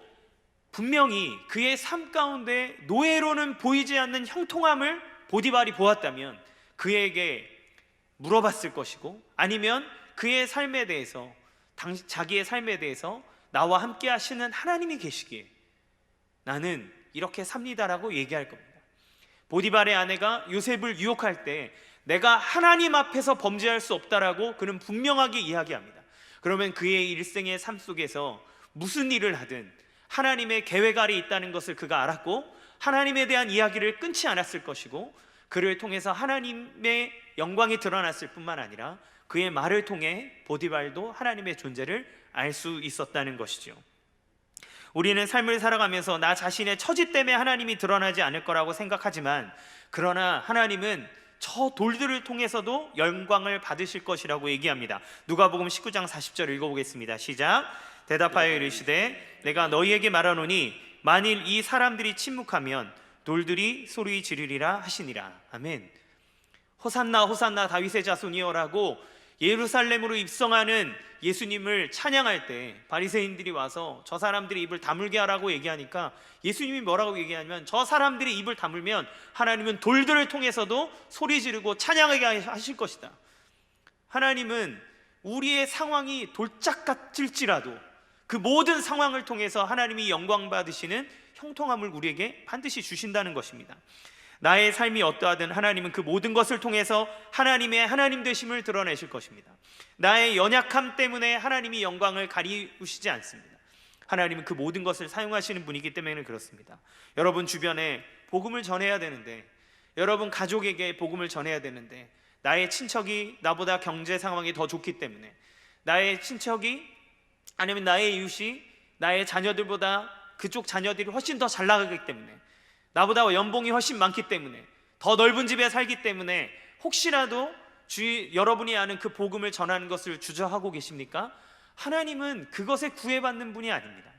분명히 그의 삶 가운데 노예로는 보이지 않는 형통함을 보디발이 보았다면 그에게 물어봤을 것이고, 아니면 그의 삶에 대해서, 자기의 삶에 대해서 나와 함께 하시는 하나님이 계시기에 나는 이렇게 삽니다라고 얘기할 겁니다. 보디발의 아내가 요셉을 유혹할 때 내가 하나님 앞에서 범죄할 수 없다라고 그는 분명하게 이야기합니다. 그러면 그의 일생의 삶 속에서 무슨 일을 하든 하나님의 계획 아래 있다는 것을 그가 알았고 하나님에 대한 이야기를 끊지 않았을 것이고 그를 통해서 하나님의 영광이 드러났을 뿐만 아니라 그의 말을 통해 보디발도 하나님의 존재를 알 수 있었다는 것이죠. 우리는 삶을 살아가면서 나 자신의 처지 때문에 하나님이 드러나지 않을 거라고 생각하지만, 그러나 하나님은 저 돌들을 통해서도 영광을 받으실 것이라고 얘기합니다. 누가복음 19장 40절 읽어보겠습니다. 시작. 대답하여 이르시되 내가 너희에게 말하노니 만일 이 사람들이 침묵하면 돌들이 소리 지르리라 하시니라. 아멘. 호산나 호산나 다윗의 자손이여라고 예루살렘으로 입성하는 예수님을 찬양할 때 바리새인들이 와서 저 사람들이 입을 다물게 하라고 얘기하니까 예수님이 뭐라고 얘기하냐면, 저 사람들이 입을 다물면 하나님은 돌들을 통해서도 소리 지르고 찬양하게 하실 것이다. 하나님은 우리의 상황이 돌짝 같을지라도 그 모든 상황을 통해서 하나님이 영광 받으시는 형통함을 우리에게 반드시 주신다는 것입니다. 나의 삶이 어떠하든 하나님은 그 모든 것을 통해서 하나님의 하나님 되심을 드러내실 것입니다. 나의 연약함 때문에 하나님이 영광을 가리우시지 않습니다. 하나님은 그 모든 것을 사용하시는 분이기 때문에 그렇습니다. 여러분 주변에 복음을 전해야 되는데, 여러분 가족에게 복음을 전해야 되는데, 나의 친척이 나보다 경제 상황이 더 좋기 때문에, 나의 친척이 아니면 나의 이웃이 나의 자녀들보다 그쪽 자녀들이 훨씬 더 잘 나가기 때문에, 나보다 연봉이 훨씬 많기 때문에, 더 넓은 집에 살기 때문에 혹시라도 여러분이 아는 그 복음을 전하는 것을 주저하고 계십니까? 하나님은 그것에 구애받는 분이 아닙니다.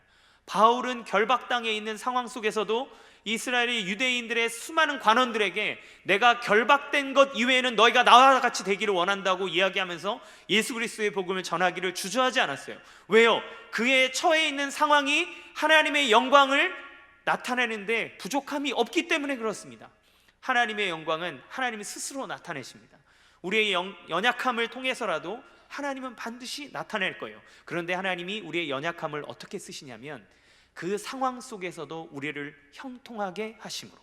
바울은 결박 땅에 있는 상황 속에서도 이스라엘의 유대인들의 수많은 관원들에게 내가 결박된 것 이외에는 너희가 나와 같이 되기를 원한다고 이야기하면서 예수 그리스도의 복음을 전하기를 주저하지 않았어요. 왜요? 그의 처해 있는 상황이 하나님의 영광을 나타내는데 부족함이 없기 때문에 그렇습니다. 하나님의 영광은 하나님이 스스로 나타내십니다. 우리의 연약함을 통해서라도 하나님은 반드시 나타낼 거예요. 그런데 하나님이 우리의 연약함을 어떻게 쓰시냐면, 그 상황 속에서도 우리를 형통하게 하심으로,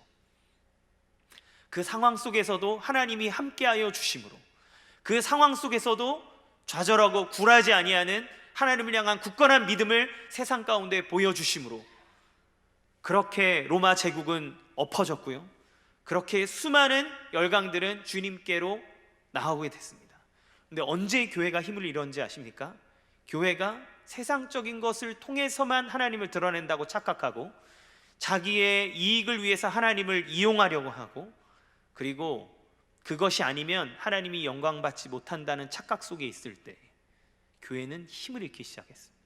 그 상황 속에서도 하나님이 함께하여 주심으로, 그 상황 속에서도 좌절하고 굴하지 아니하는 하나님을 향한 굳건한 믿음을 세상 가운데 보여주심으로, 그렇게 로마 제국은 엎어졌고요, 그렇게 수많은 열강들은 주님께로 나오게 됐습니다. 근데 언제 교회가 힘을 잃었는지 아십니까? 교회가 세상적인 것을 통해서만 하나님을 드러낸다고 착각하고, 자기의 이익을 위해서 하나님을 이용하려고 하고, 그리고 그것이 아니면 하나님이 영광받지 못한다는 착각 속에 있을 때 교회는 힘을 잃기 시작했습니다.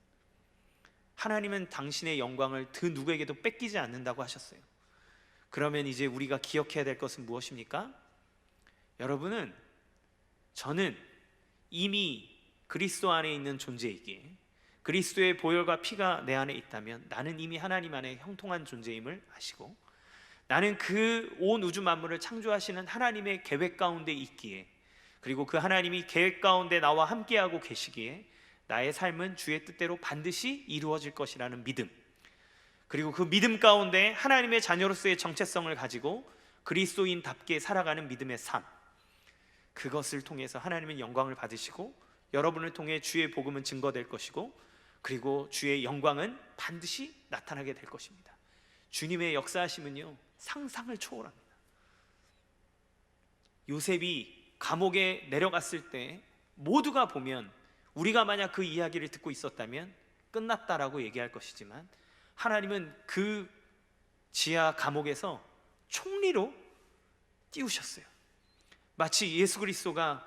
하나님은 당신의 영광을 그 누구에게도 뺏기지 않는다고 하셨어요. 그러면 이제 우리가 기억해야 될 것은 무엇입니까? 여러분은, 저는 이미 그리스도 안에 있는 존재이기에, 그리스도의 보혈과 피가 내 안에 있다면 나는 이미 하나님 안에 형통한 존재임을 아시고, 나는 그 온 우주 만물을 창조하시는 하나님의 계획 가운데 있기에, 그리고 그 하나님이 계획 가운데 나와 함께하고 계시기에 나의 삶은 주의 뜻대로 반드시 이루어질 것이라는 믿음, 그리고 그 믿음 가운데 하나님의 자녀로서의 정체성을 가지고 그리스도인답게 살아가는 믿음의 삶, 그것을 통해서 하나님은 영광을 받으시고 여러분을 통해 주의 복음은 증거될 것이고, 그리고 주의 영광은 반드시 나타나게 될 것입니다. 주님의 역사하심은요, 상상을 초월합니다. 요셉이 감옥에 내려갔을 때 모두가 보면, 우리가 만약 그 이야기를 듣고 있었다면 끝났다라고 얘기할 것이지만, 하나님은 그 지하 감옥에서 총리로 띄우셨어요. 마치 예수 그리스도가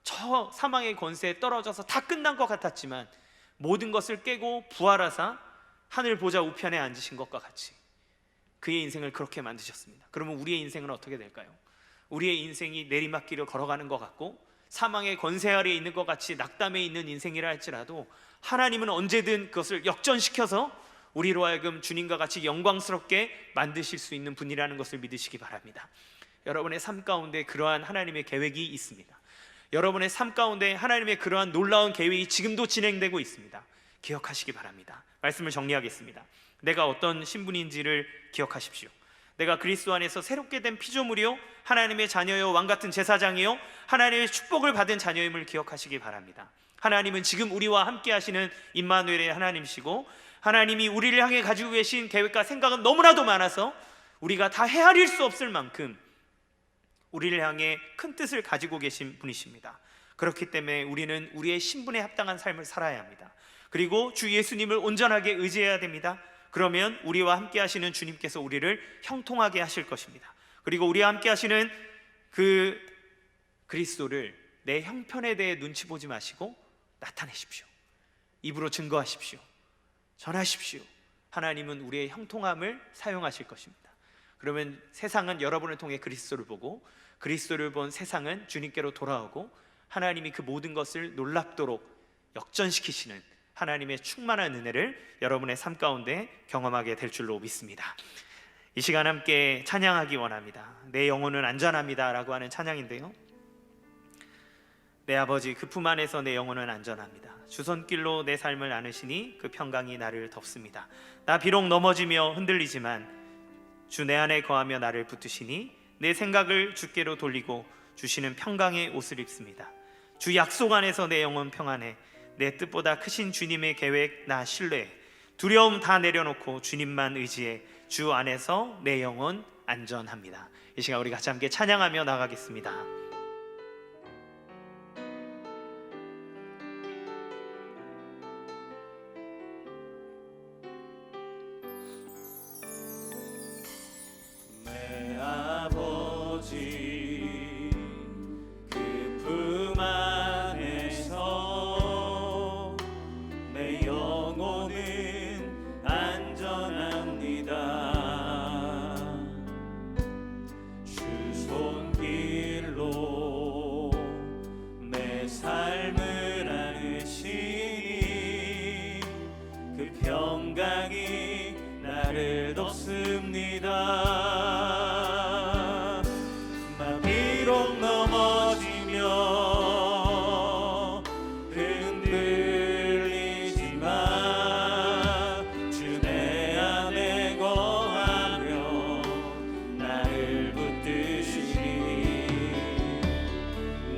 저 사망의 권세에 떨어져서 다 끝난 것 같았지만 모든 것을 깨고 부활하사 하늘 보좌 우편에 앉으신 것과 같이 그의 인생을 그렇게 만드셨습니다. 그러면 우리의 인생은 어떻게 될까요? 우리의 인생이 내리막길을 걸어가는 것 같고 사망의 권세 아래에 있는 것 같이 낙담에 있는 인생이라 할지라도, 하나님은 언제든 그것을 역전시켜서 우리로 하여금 주님과 같이 영광스럽게 만드실 수 있는 분이라는 것을 믿으시기 바랍니다. 여러분의 삶 가운데 그러한 하나님의 계획이 있습니다. 여러분의 삶 가운데 하나님의 그러한 놀라운 계획이 지금도 진행되고 있습니다. 기억하시기 바랍니다. 말씀을 정리하겠습니다. 내가 어떤 신분인지를 기억하십시오. 내가 그리스도 안에서 새롭게 된 피조물이요, 하나님의 자녀요, 왕같은 제사장이요, 하나님의 축복을 받은 자녀임을 기억하시기 바랍니다. 하나님은 지금 우리와 함께 하시는 임마누엘의 하나님이시고, 하나님이 우리를 향해 가지고 계신 계획과 생각은 너무나도 많아서 우리가 다 헤아릴 수 없을 만큼 우리를 향해 큰 뜻을 가지고 계신 분이십니다. 그렇기 때문에 우리는 우리의 신분에 합당한 삶을 살아야 합니다. 그리고 주 예수님을 온전하게 의지해야 됩니다. 그러면 우리와 함께 하시는 주님께서 우리를 형통하게 하실 것입니다. 그리고 우리와 함께 하시는 그 그리스도를 내 형편에 대해 눈치 보지 마시고 나타내십시오. 입으로 증거하십시오. 전하십시오. 하나님은 우리의 형통함을 사용하실 것입니다. 그러면 세상은 여러분을 통해 그리스도를 보고, 그리스도를 본 세상은 주님께로 돌아오고, 하나님이 그 모든 것을 놀랍도록 역전시키시는 하나님의 충만한 은혜를 여러분의 삶 가운데 경험하게 될 줄로 믿습니다. 이 시간 함께 찬양하기 원합니다. 내 영혼은 안전합니다 라고 하는 찬양인데요, 내 아버지 그 품 안에서 내 영혼은 안전합니다. 주 손길로 내 삶을 안으시니 그 평강이 나를 덮습니다. 나 비록 넘어지며 흔들리지만 주 내 안에 거하며 나를 붙드시니 내 생각을 주께로 돌리고 주시는 평강의 옷을 입습니다. 주 약속 안에서 내 영혼 평안해. 내 뜻보다 크신 주님의 계획 나 신뢰해. 두려움 다 내려놓고 주님만 의지해. 주 안에서 내 영혼 안전합니다. 이 시간 우리 같이 함께 찬양하며 나가겠습니다. 내 아버지 그 품 안에서 내 영혼은 안전합니다. 주 손길로 내 삶을 안으시니 그 평강이 나를 덮습니다. 나 비록 넘어지며 흔들리지만 주 내 안에 거하며 나를 붙드시니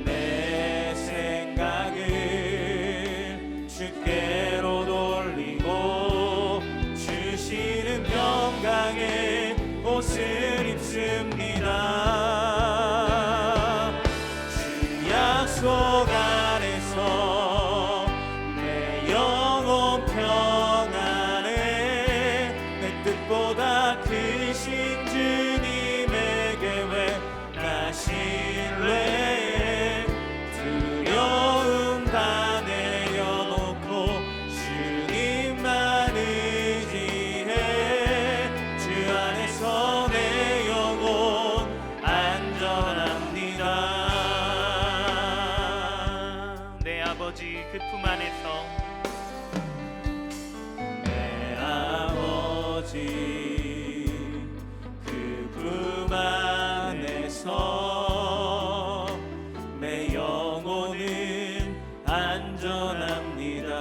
내 생각을 주께로 돌리고 주시는 평강의 옷을 입습니다. 주 약속 안에서 내 영혼 평안해. 내 뜻보다 크신 주님의 계획 나 신뢰해. 두려움 다 내려놓고 주님만 의지해. 주 안에서 내 영혼 안전합니다. 내 아버지 그 품 안에서 내 아버지 그 품 안에서 내 영혼은 안전합니다.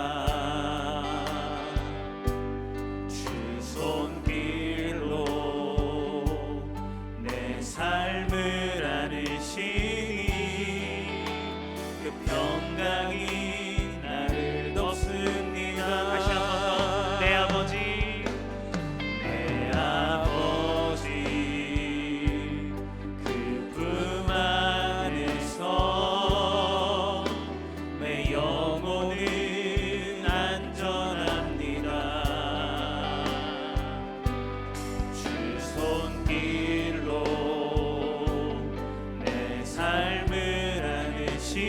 주 손길로 내 삶을 안으시니 그 평강이 나를 덮습니다. 다시 한 번 더 내 아버지 내 아버지 그 품 안에서 내 영혼은 안전합니다. 주 손길로 내 삶을 안으시니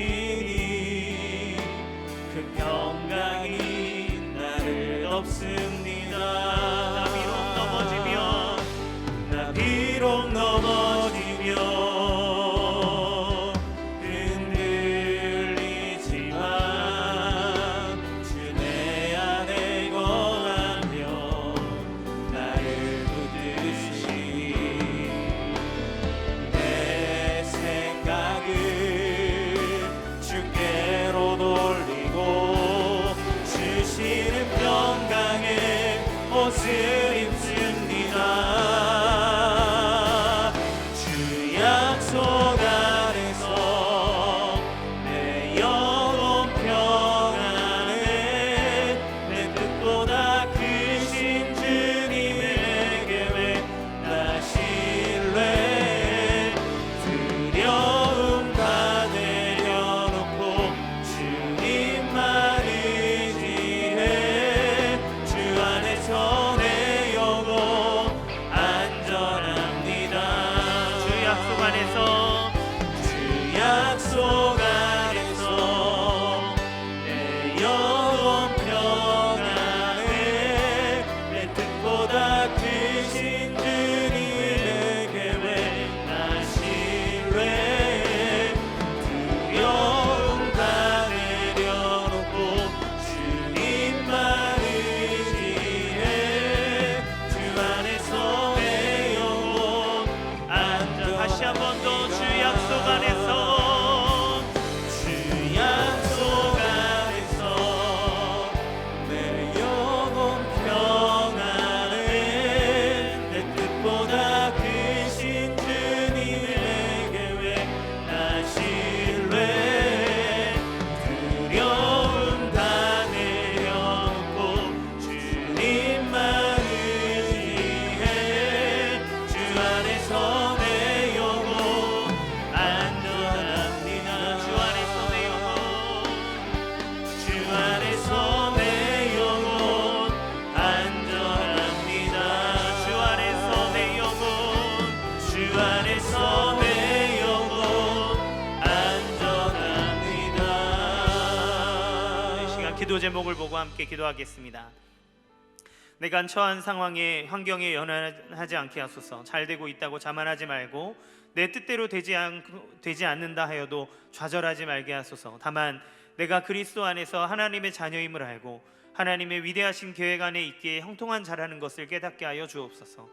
기도 제목을 보고 함께 기도하겠습니다. 내가 처한 상황에 환경에 연연하지 않게 하소서. 잘 되고 있다고 자만하지 말고 내 뜻대로 되지 않는다 하여도 좌절하지 말게 하소서. 다만 내가 그리스도 안에서 하나님의 자녀임을 알고 하나님의 위대하신 계획 안에 있기에 형통한 자라는 것을 깨닫게 하여 주옵소서.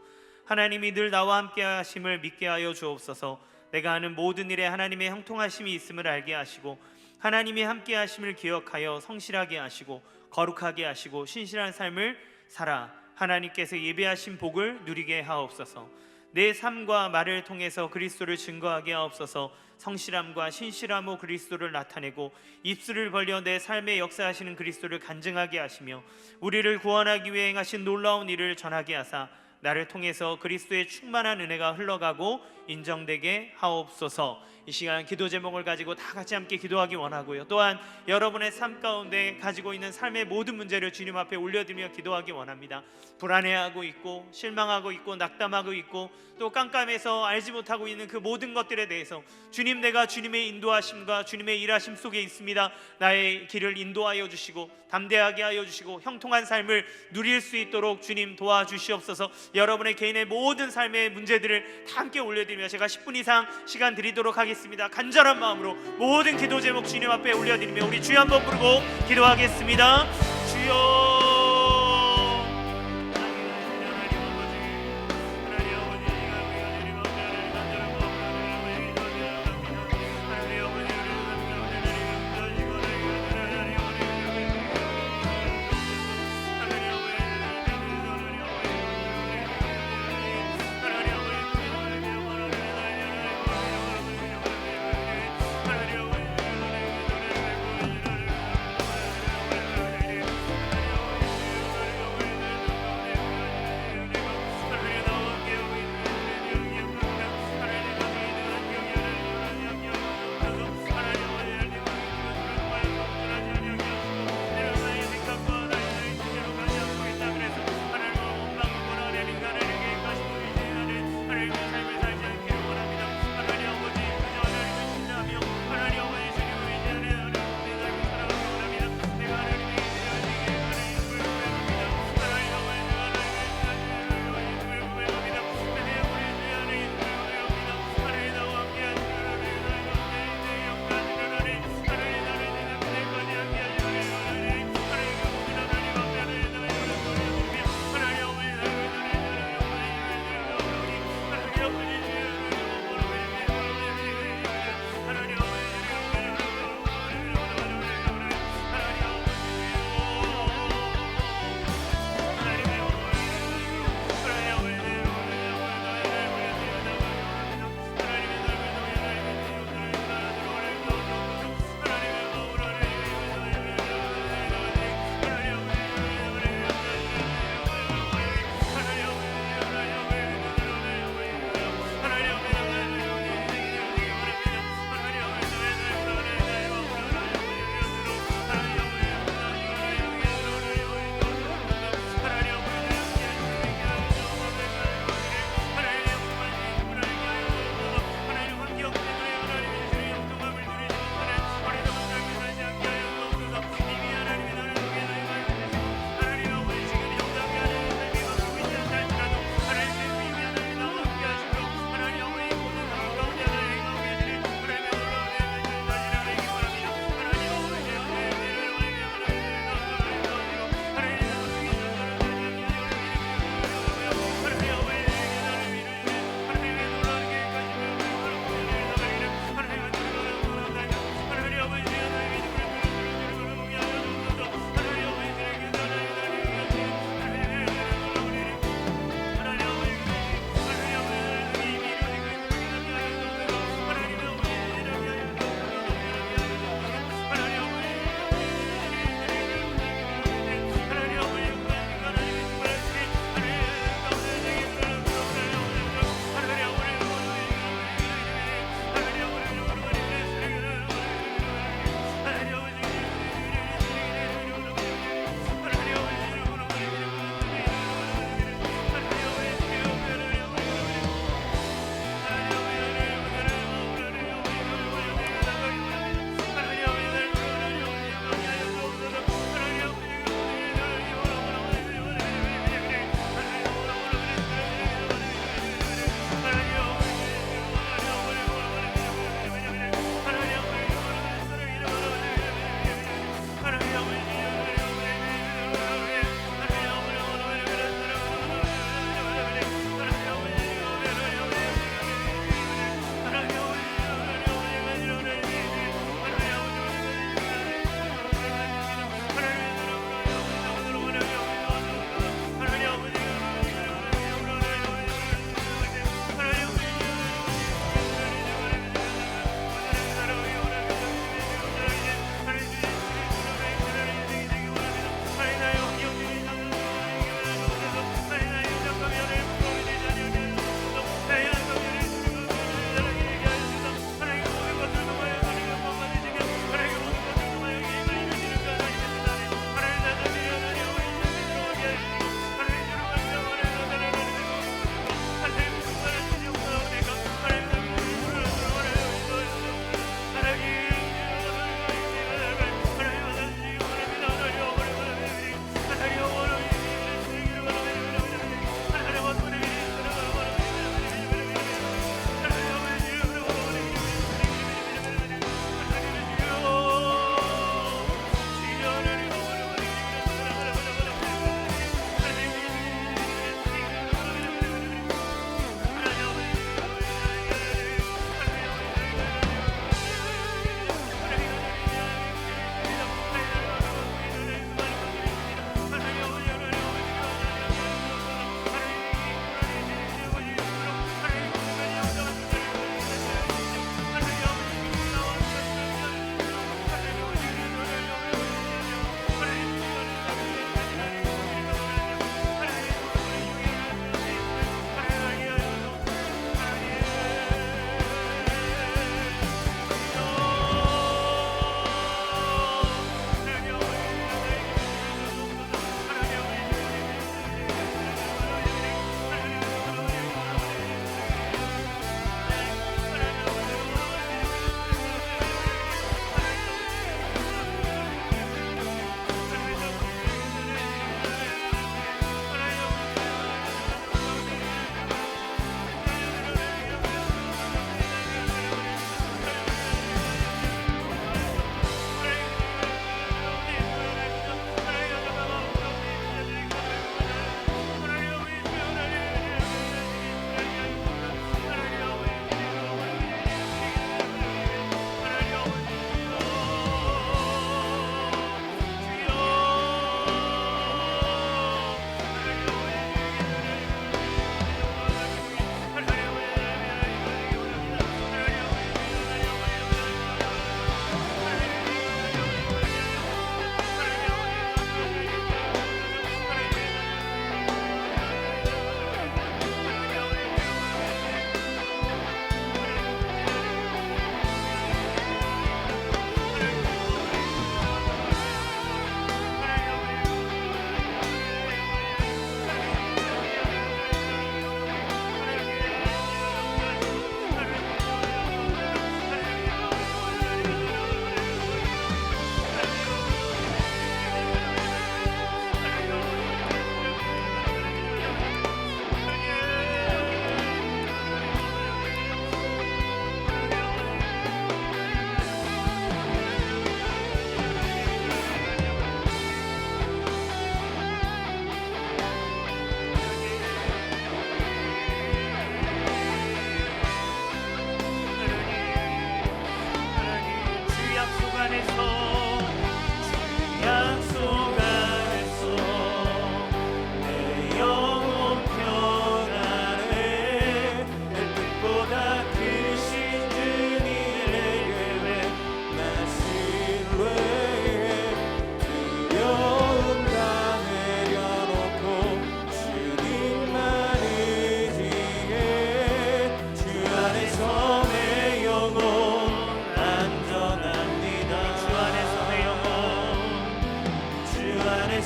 하나님이 늘 나와 함께 하심을 믿게 하여 주옵소서. 내가 하는 모든 일에 하나님의 형통하심이 있음을 알게 하시고 하나님이 함께 하심을 기억하여 성실하게 하시고 거룩하게 하시고 신실한 삶을 살아 하나님께서 예배하신 복을 누리게 하옵소서. 내 삶과 말을 통해서 그리스도를 증거하게 하옵소서. 성실함과 신실함으로 그리스도를 나타내고 입술을 벌려 내 삶에 역사하시는 그리스도를 간증하게 하시며 우리를 구원하기 위해 행하신 놀라운 일을 전하게 하사 나를 통해서 그리스도의 충만한 은혜가 흘러가고 인정되게 하옵소서. 이 시간 기도 제목을 가지고 다 같이 함께 기도하기 원하고요. 또한 여러분의 삶 가운데 가지고 있는 삶의 모든 문제를 주님 앞에 올려드리며 기도하기 원합니다. 불안해하고 있고 실망하고 있고 낙담하고 있고 또 깜깜해서 알지 못하고 있는 그 모든 것들에 대해서 주님, 내가 주님의 인도하심과 주님의 일하심 속에 있습니다. 나의 길을 인도하여 주시고 담대하게 하여 주시고 형통한 삶을 누릴 수 있도록 주님 도와주시옵소서. 여러분의 개인의 모든 삶의 문제들을 다 함께 올려드리며 제가 10분 이상 시간 드리도록 하겠습니다. 간절한 마음으로 모든 기도 제목 주님 앞에 올려드리며 우리 주여 한번 부르고 기도하겠습니다. 주여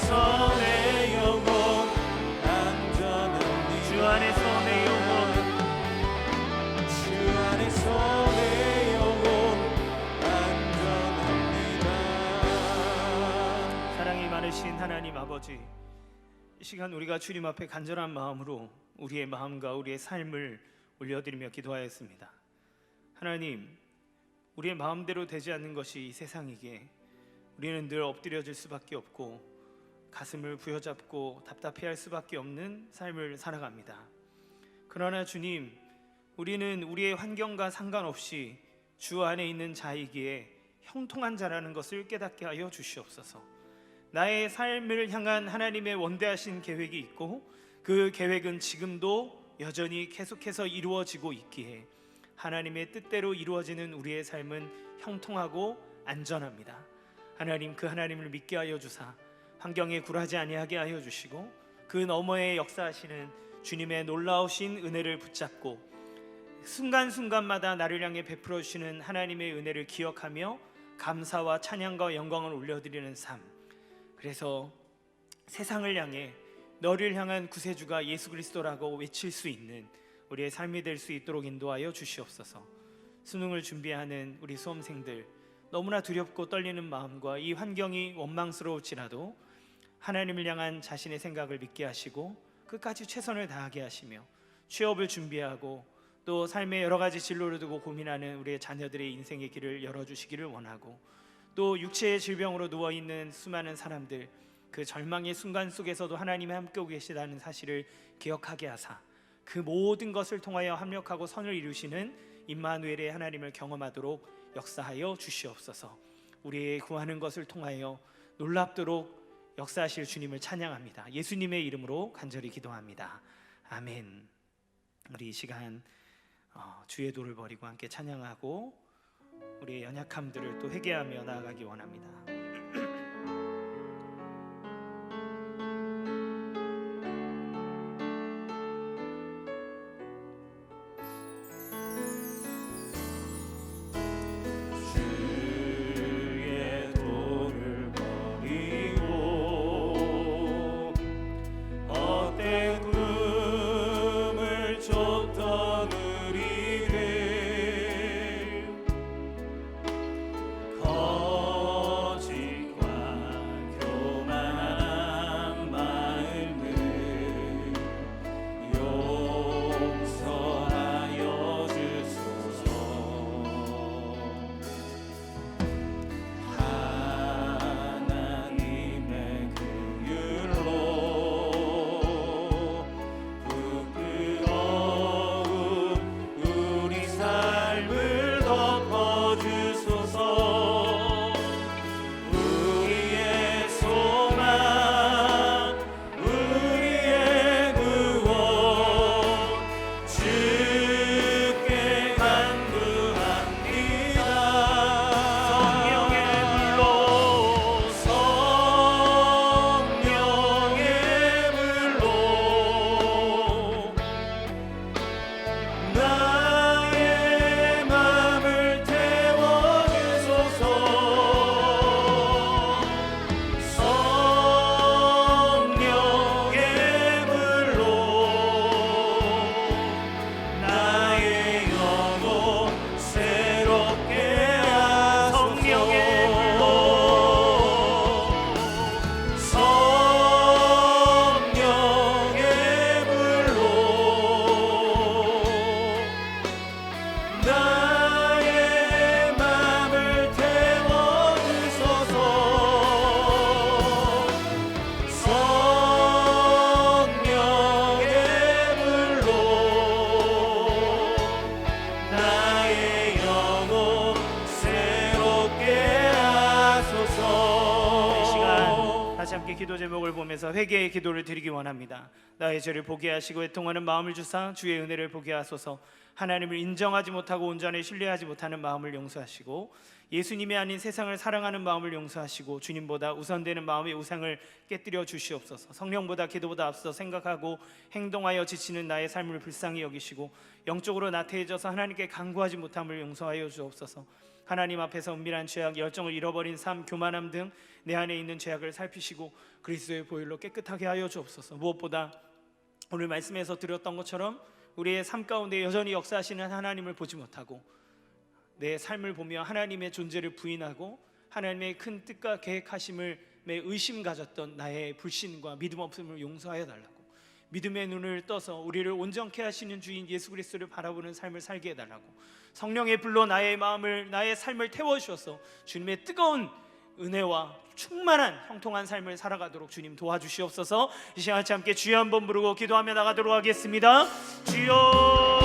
안에서 내 영혼 안전합니다. 주 안에서 내 영혼, 주 안에서 내 영혼 안전합니다. 사랑이 많으신 하나님 아버지, 이 시간 우리가 주님 앞에 간절한 마음으로 우리의 마음과 우리의 삶을 올려드리며 기도하였습니다. 하나님, 우리의 마음대로 되지 않는 것이 이 세상이기에 우리는 늘 엎드려질 수밖에 없고 가슴을 부여잡고 답답해할 수밖에 없는 삶을 살아갑니다. 그러나 주님, 우리는 우리의 환경과 상관없이 주 안에 있는 자이기에 형통한 자라는 것을 깨닫게 하여 주시옵소서. 나의 삶을 향한 하나님의 원대하신 계획이 있고 그 계획은 지금도 여전히 계속해서 이루어지고 있기에 하나님의 뜻대로 이루어지는 우리의 삶은 형통하고 안전합니다. 하나님, 그 하나님을 믿게 하여 주사 환경에 굴하지 아니하게 하여 주시고 그 너머에 역사하시는 주님의 놀라우신 은혜를 붙잡고 순간순간마다 나를 향해 베풀어 주시는 하나님의 은혜를 기억하며 감사와 찬양과 영광을 올려드리는 삶, 그래서 세상을 향해 너를 향한 구세주가 예수 그리스도라고 외칠 수 있는 우리의 삶이 될 수 있도록 인도하여 주시옵소서. 수능을 준비하는 우리 수험생들, 너무나 두렵고 떨리는 마음과 이 환경이 원망스러울지라도 하나님을 향한 자신의 생각을 믿게 하시고 끝까지 최선을 다하게 하시며 취업을 준비하고 또 삶의 여러 가지 진로를 두고 고민하는 우리의 자녀들의 인생의 길을 열어주시기를 원하고, 또 육체의 질병으로 누워있는 수많은 사람들, 그 절망의 순간 속에서도 하나님이 함께하고 계시다는 사실을 기억하게 하사 그 모든 것을 통하여 합력하고 선을 이루시는 임마누엘의 하나님을 경험하도록 역사하여 주시옵소서. 우리의 구하는 것을 통하여 놀랍도록 역사하실 주님을 찬양합니다. 예수님의 이름으로 간절히 기도합니다. 아멘. 우리 이 시간 주의 도를 버리고 함께 찬양하고 우리의 연약함들을 또 회개하며 나아가기 원합니다. 주의 도를 버리고 헛된 꿈을 쫓던 우리를 거짓과 교만한 마음을 용서하여 주소서. 하나님의 그 율로 부끄러운 우리 삶을 덮어주소서. 우리의 소망, 우리의 구원 주께 간구합니다. 성령의 불로, 성령의 불로 나의 맘을 태워주소서. 성령의 불로 나의 영혼 새롭게 하소서. 성령의 불로, 성령의 불로 나의 맘을 태워주소서. 성령의 불로 나의 영혼 새롭게 하소서. 이 시간 다시 함께 기도 제목을 보면서 회개의 기도를 드리기 원합니다. 나의 죄를 보게 하시고 애통하는 마음을 주사 주의 은혜를 보게 하소서. 하나님을 인정하지 못하고 온전히 신뢰하지 못하는 마음을 용서하시고 예수님이 아닌 세상을 사랑하는 마음을 용서하시고 주님보다 우선되는 마음의 우상을 깨뜨려 주시옵소서. 성령보다 기도보다 앞서 생각하고 행동하여 지치는 나의 삶을 불쌍히 여기시고 영적으로 나태해져서 하나님께 간구하지 못함을 용서하여 주옵소서. 하나님 앞에서 은밀한 죄악, 열정을 잃어버린 삶, 교만함 등 내 안에 있는 죄악을 살피시고 그리스도의 보혈로 깨끗하게 하여 주옵소서. 무엇보다 오늘 말씀에서 드렸던 것처럼 우리의 삶 가운데 여전히 역사하시는 하나님을 보지 못하고 내 삶을 보며 하나님의 존재를 부인하고 하나님의 큰 뜻과 계획하심을 매 의심 가졌던 나의 불신과 믿음 없음을 용서하여 달라고, 믿음의 눈을 떠서 우리를 온전케 하시는 주인 예수 그리스도를 바라보는 삶을 살게 해달라고, 성령의 불로 나의 마음을, 나의 삶을 태워주셔서 주님의 뜨거운 은혜와 충만한 형통한 삶을 살아가도록 주님 도와주시옵소서. 이 시간 같이 함께 주여 한번 부르고 기도하며 나가도록 하겠습니다. 주여.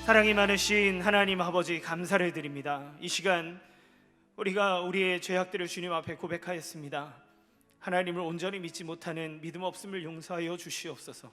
사랑이 많으신 하나님 아버지, 감사를 드립니다. 이 시간 우리가 우리의 죄악들을 주님 앞에 고백하였습니다. 하나님을 온전히 믿지 못하는 믿음 없음을 용서하여 주시옵소서.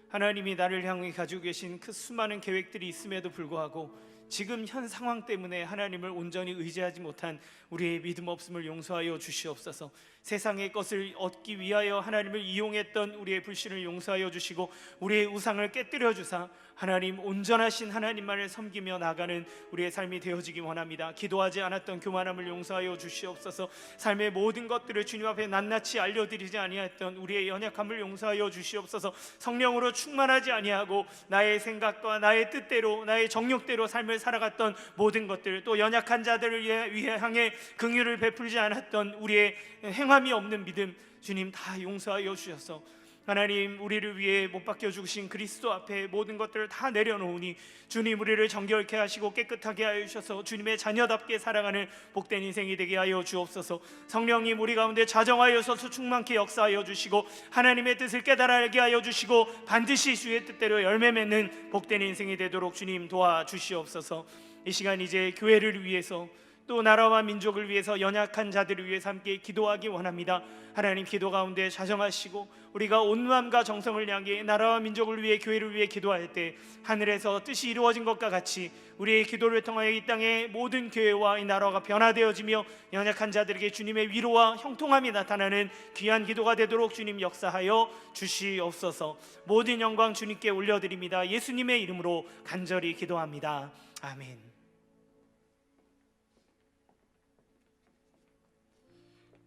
하나님이 나를 향해 가지고 계신 그 수많은 계획들이 있음에도 불구하고 지금 현 상황 때문에 하나님을 온전히 의지하지 못한 우리의 믿음 없음을 용서하여 주시옵소서. 세상의 것을 얻기 위하여 하나님을 이용했던 우리의 불신을 용서하여 주시고 우리의 우상을 깨뜨려 주사 하나님, 온전하신 하나님만을 섬기며 나가는 우리의 삶이 되어지기 원합니다. 기도하지 않았던 교만함을 용서하여 주시옵소서. 삶의 모든 것들을 주님 앞에 낱낱이 알려드리지 아니했던 우리의 연약함을 용서하여 주시옵소서. 성령으로 충만하지 아니하고 나의 생각과 나의 뜻대로, 나의 정욕대로 삶을 살아갔던 모든 것들, 또 연약한 자들을 위해 향해 긍휼을 베풀지 않았던 우리의 행함이 없는 믿음, 주님 다 용서하여 주셔서 하나님, 우리를 위해 못 박혀 죽으신 그리스도 앞에 모든 것들을 다 내려놓으니 주님 우리를 정결케 하시고 깨끗하게 하여 주셔서 주님의 자녀답게 살아가는 복된 인생이 되게 하여 주옵소서. 성령님, 우리 가운데 자정하여서 충만케 역사하여 주시고 하나님의 뜻을 깨달아 알게 하여 주시고 반드시 주의 뜻대로 열매 맺는 복된 인생이 되도록 주님 도와주시옵소서. 이 시간 이제 교회를 위해서, 또 나라와 민족을 위해서, 연약한 자들을 위해서 함께 기도하기 원합니다. 하나님, 기도 가운데 자정하시고 우리가 온 마음과 정성을 향해 나라와 민족을 위해, 교회를 위해 기도할 때 하늘에서 뜻이 이루어진 것과 같이 우리의 기도를 통하여 이 땅의 모든 교회와 이 나라가 변화되어지며 연약한 자들에게 주님의 위로와 형통함이 나타나는 귀한 기도가 되도록 주님 역사하여 주시옵소서. 모든 영광 주님께 올려드립니다. 예수님의 이름으로 간절히 기도합니다. 아멘.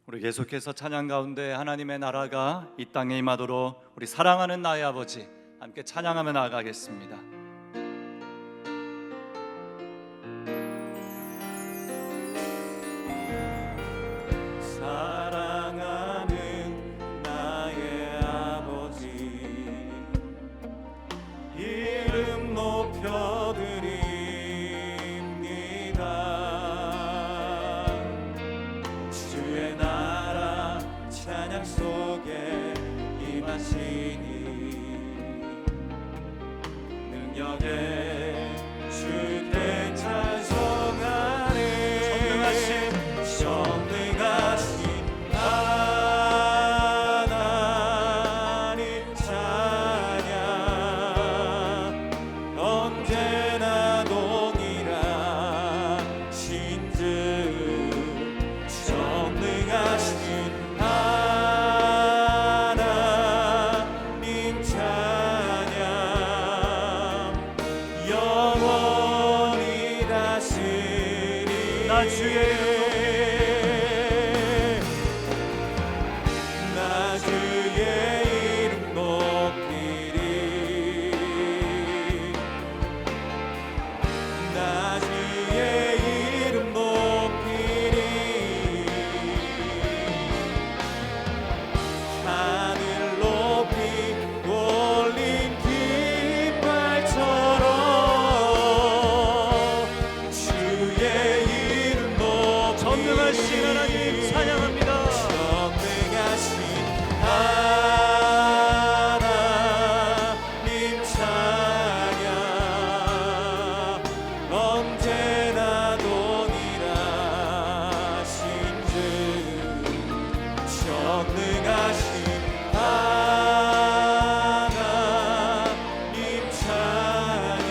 우리 계속해서 찬양 가운데 하나님의 나라가 이 땅에 임하도록 우리 사랑하는 나의 아버지 함께 찬양하며 나아가겠습니다. 사랑하는 나의 아버지, 이름 높여드립니다. 주의 나라 찬양 속에 임하시니 능력에 주께 찬송하네. 전능하신 하나님 찬양 언제나 동일하신 주. 전능하신 하나님 찬양 영원히 다스리네. 나 주의 나 주의 이름 높이리. 나 주의 이름 높이리. 하늘 높이 올린 깃발처럼 주의 이름 높이리. 전능하신 하나님 찬양합니다. 전능하신 하나님 찬양 언제나 동일하신 주. 전능하신 하나님 찬양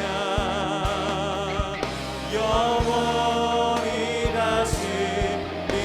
영원히 다스리네.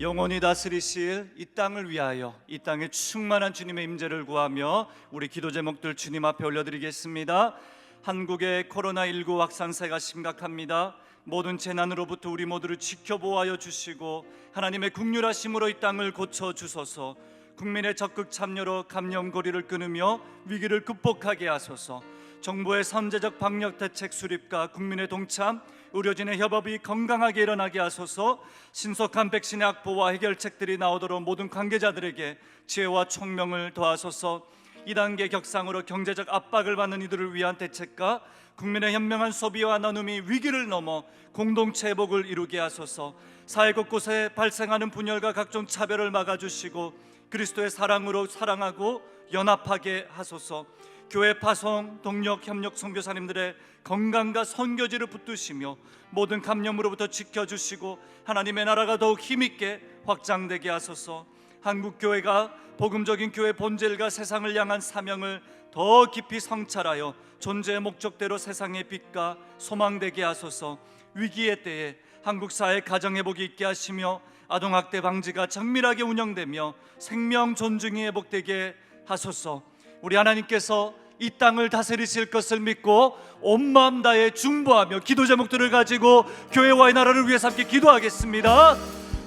영원히 다스리실 이 땅을 위하여 이 땅에 충만한 주님의 임재를 구하며 우리 기도 제목들 주님 앞에 올려드리겠습니다. 한국의 코로나19 확산세가 심각합니다. 모든 재난으로부터 우리 모두를 지켜보호하여 주시고 하나님의 긍휼하심으로 이 땅을 고쳐주소서. 국민의 적극 참여로 감염고리를 끊으며 위기를 극복하게 하소서. 정부의 선제적 방역 대책 수립과 국민의 동참, 의료진의 협업이 건강하게 일어나게 하소서. 신속한 백신의 확보와 해결책들이 나오도록 모든 관계자들에게 지혜와 총명을 더하소서. 2단계 격상으로 경제적 압박을 받는 이들을 위한 대책과 국민의 현명한 소비와 나눔이 위기를 넘어 공동체 회복을 이루게 하소서. 사회 곳곳에 발생하는 분열과 각종 차별을 막아주시고 그리스도의 사랑으로 사랑하고 연합하게 하소서. 교회 파송, 동력, 협력 선교사님들의 건강과 선교지를 붙드시며 모든 감염으로부터 지켜주시고 하나님의 나라가 더욱 힘있게 확장되게 하소서. 한국교회가 복음적인 교회 본질과 세상을 향한 사명을 더 깊이 성찰하여 존재의 목적대로 세상의 빛과 소망되게 하소서. 위기의 때에 한국 사회 가정회복이 있게 하시며 아동학대 방지가 정밀하게 운영되며 생명 존중이 회복되게 하소서. 우리 하나님께서 이 땅을 다스리실 것을 믿고 온 마음 다해 중보하며 기도 제목들을 가지고 교회와의 나라를 위해서 함께 기도하겠습니다.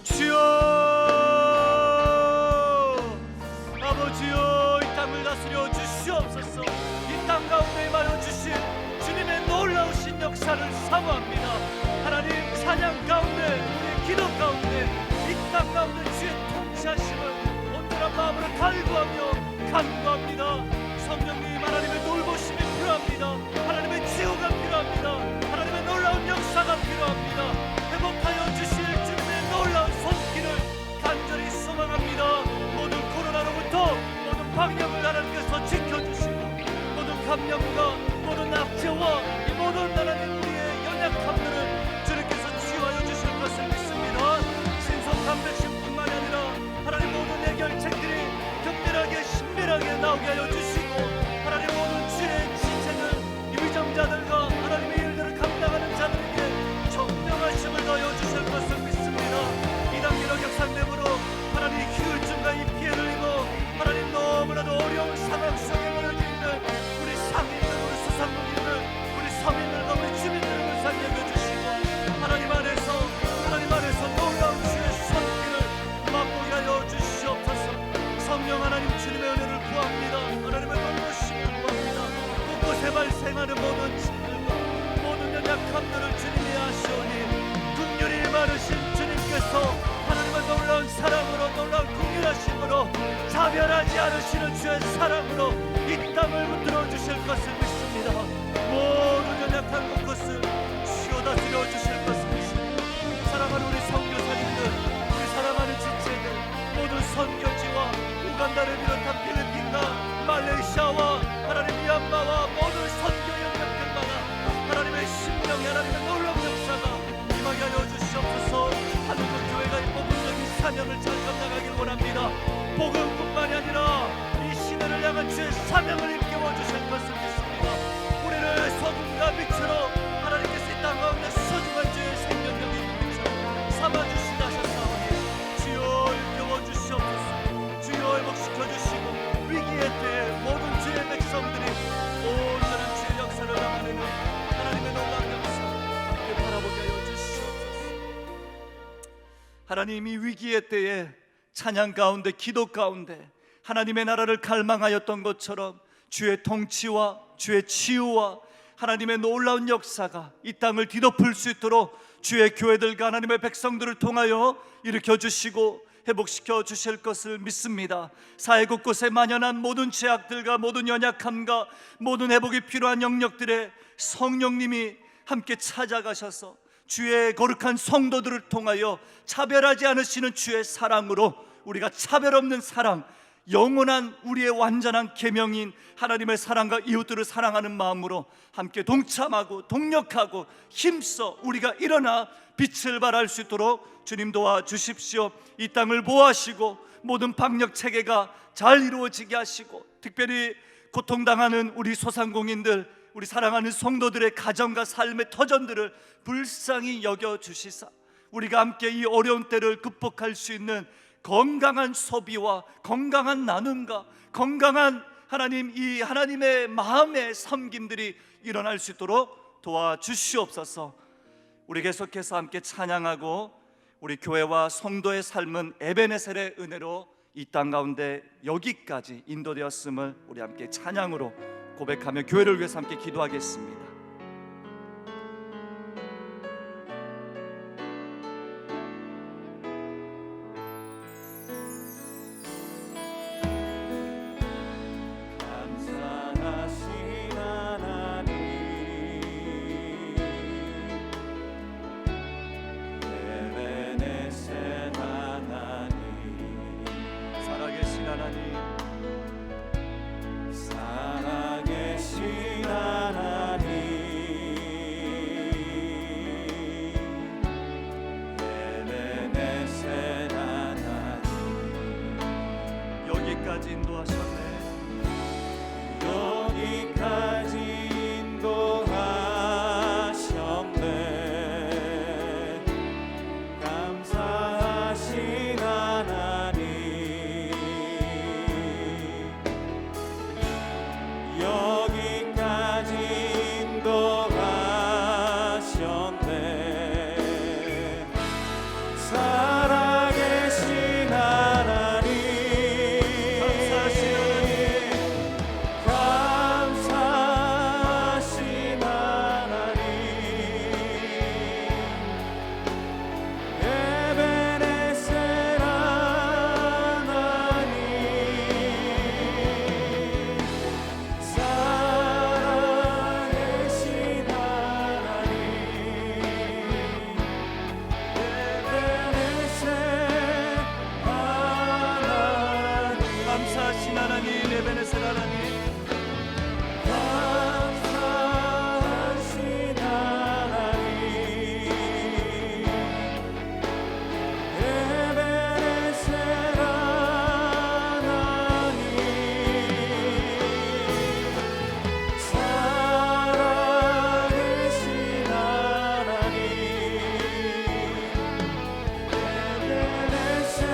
주여, 아버지여, 이 땅을 다스려 주시옵소서. 이 땅 가운데 임하여 주신 주님의 놀라우신 역사를 사모합니다. 하나님, 찬양 가운데, 우리의 기도 가운데, 이 땅 가운데 주의 통치하심을 온전한 마음으로 갈구하며 간구합니다. 성령님, 하나님의 돌보심이 필요합니다. 하나님의 치유가 필요합니다. 하나님의 놀라운 역사가 필요합니다. 회복하여 주실 주님의 놀라운 손길을 간절히 소망합니다. 모든 코로나로부터 모든 방역을 하나님께서 지켜주시고 모든 감염과 모든 악재와 이 모든 하나님 우리의 연약함들을 주님께서 치유하여 주실 것을 믿습니다. 신속한 백신뿐만 아니라 하나님 모든 해결책들이 격렬하게 신밀하게 나오게 하여 주시고 하나님 모든 주의 지체들, 위정자들과 하나님의 일들을 감당하는 자들에게 청명하심을 더하여 주실 것을 믿습니다. 2단계로 격상됨으로 하나님 휴일증과 이 피해를 입어 하나님 너무나도 어려운 상황 속에 놓여져 있는 우리 상인들, 우리 소상공인들, 우리 서민들과 우리 주민들을 살려 주시고 하나님 안에서 놀라운 주의 손길을 맛보게 하여 주시옵소서. 성령 가운데 발생하는 모든 짐들과 모든 연약함들을 주님이 아시오니 긍휼이 많으신 주님께서 하나님의 놀라운 사랑으로 놀라운 긍휼하심으로 자별하지 않으시는 주의 사랑으로 이 땅을 붙들어 주실 것을 믿습니다. 모든 연약한 것을 주여 다스려 주실 것을 믿습니다. 사랑하는 우리 선교사님들, 우리 사랑하는 지체들, 모든 선교지와 우간다를 비롯한 필리핀과 말레이시아와 하나님 미얀마와 모든 선교 영역들마다 하나님의 신명이 하나님의 놀라운 역사가 임하게 하여 주시옵소서. 한국 교회가 이 복음적인 사명을 잘 감당하길 원합니다. 복음뿐만이 아니라 이 시대를 향한 주의 사명을 일깨워 주실 것을 믿습니다. 우리를 소금과 빛으로 하나님께서 이 땅 가운데 소중한 주의 생명력이 빛으로 삼아주시다 하셨사오니 주여 일깨워 주시옵소서. 주여 회복시켜 주시고 위기의 때에 모든 주의 백성들이 온전한 주의 역사를 나타내는 하나님의 놀라운 역사 함께 바라보게 하여 주시옵소서. 하나님이 위기의 때에 찬양 가운데 기도 가운데 하나님의 나라를 갈망하였던 것처럼 주의 통치와 주의 치유와 하나님의 놀라운 역사가 이 땅을 뒤덮을 수 있도록 주의 교회들과 하나님의 백성들을 통하여 일으켜 주시고 회복시켜 주실 것을 믿습니다. 사회 곳곳에 만연한 모든 죄악들과 모든 연약함과 모든 회복이 필요한 영역들에 성령님이 함께 찾아가셔서 주의 거룩한 성도들을 통하여 차별하지 않으시는 주의 사랑으로 우리가 차별 없는 사랑, 영원한 우리의 완전한 계명인 하나님의 사랑과 이웃들을 사랑하는 마음으로 함께 동참하고 동력하고 힘써 우리가 일어나 빛을 발할 수 있도록 주님 도와주십시오. 이 땅을 보호하시고 모든 방역 체계가 잘 이루어지게 하시고 특별히 고통당하는 우리 소상공인들, 우리 사랑하는 성도들의 가정과 삶의 터전들을 불쌍히 여겨주시사 우리가 함께 이 어려운 때를 극복할 수 있는 건강한 소비와 건강한 나눔과 건강한 하나님 이 하나님의 마음의 섬김들이 일어날 수 있도록 도와주시옵소서. 우리 계속해서 함께 찬양하고 우리 교회와 성도의 삶은 에베네셀의 은혜로 이 땅 가운데 여기까지 인도되었음을 우리 함께 찬양으로 고백하며 교회를 위해서 함께 기도하겠습니다. 여기까지 인도하셨네. 여기까지 인도하셨네. 감사하신 하나님. 여기까지 인도하셨네. 살아계신 하나님. 감사하신 하나님, 에베네셀 하나님. 감사하신 하나님, 에베네셀 하나님. 살아계신 하나님, 에베네셀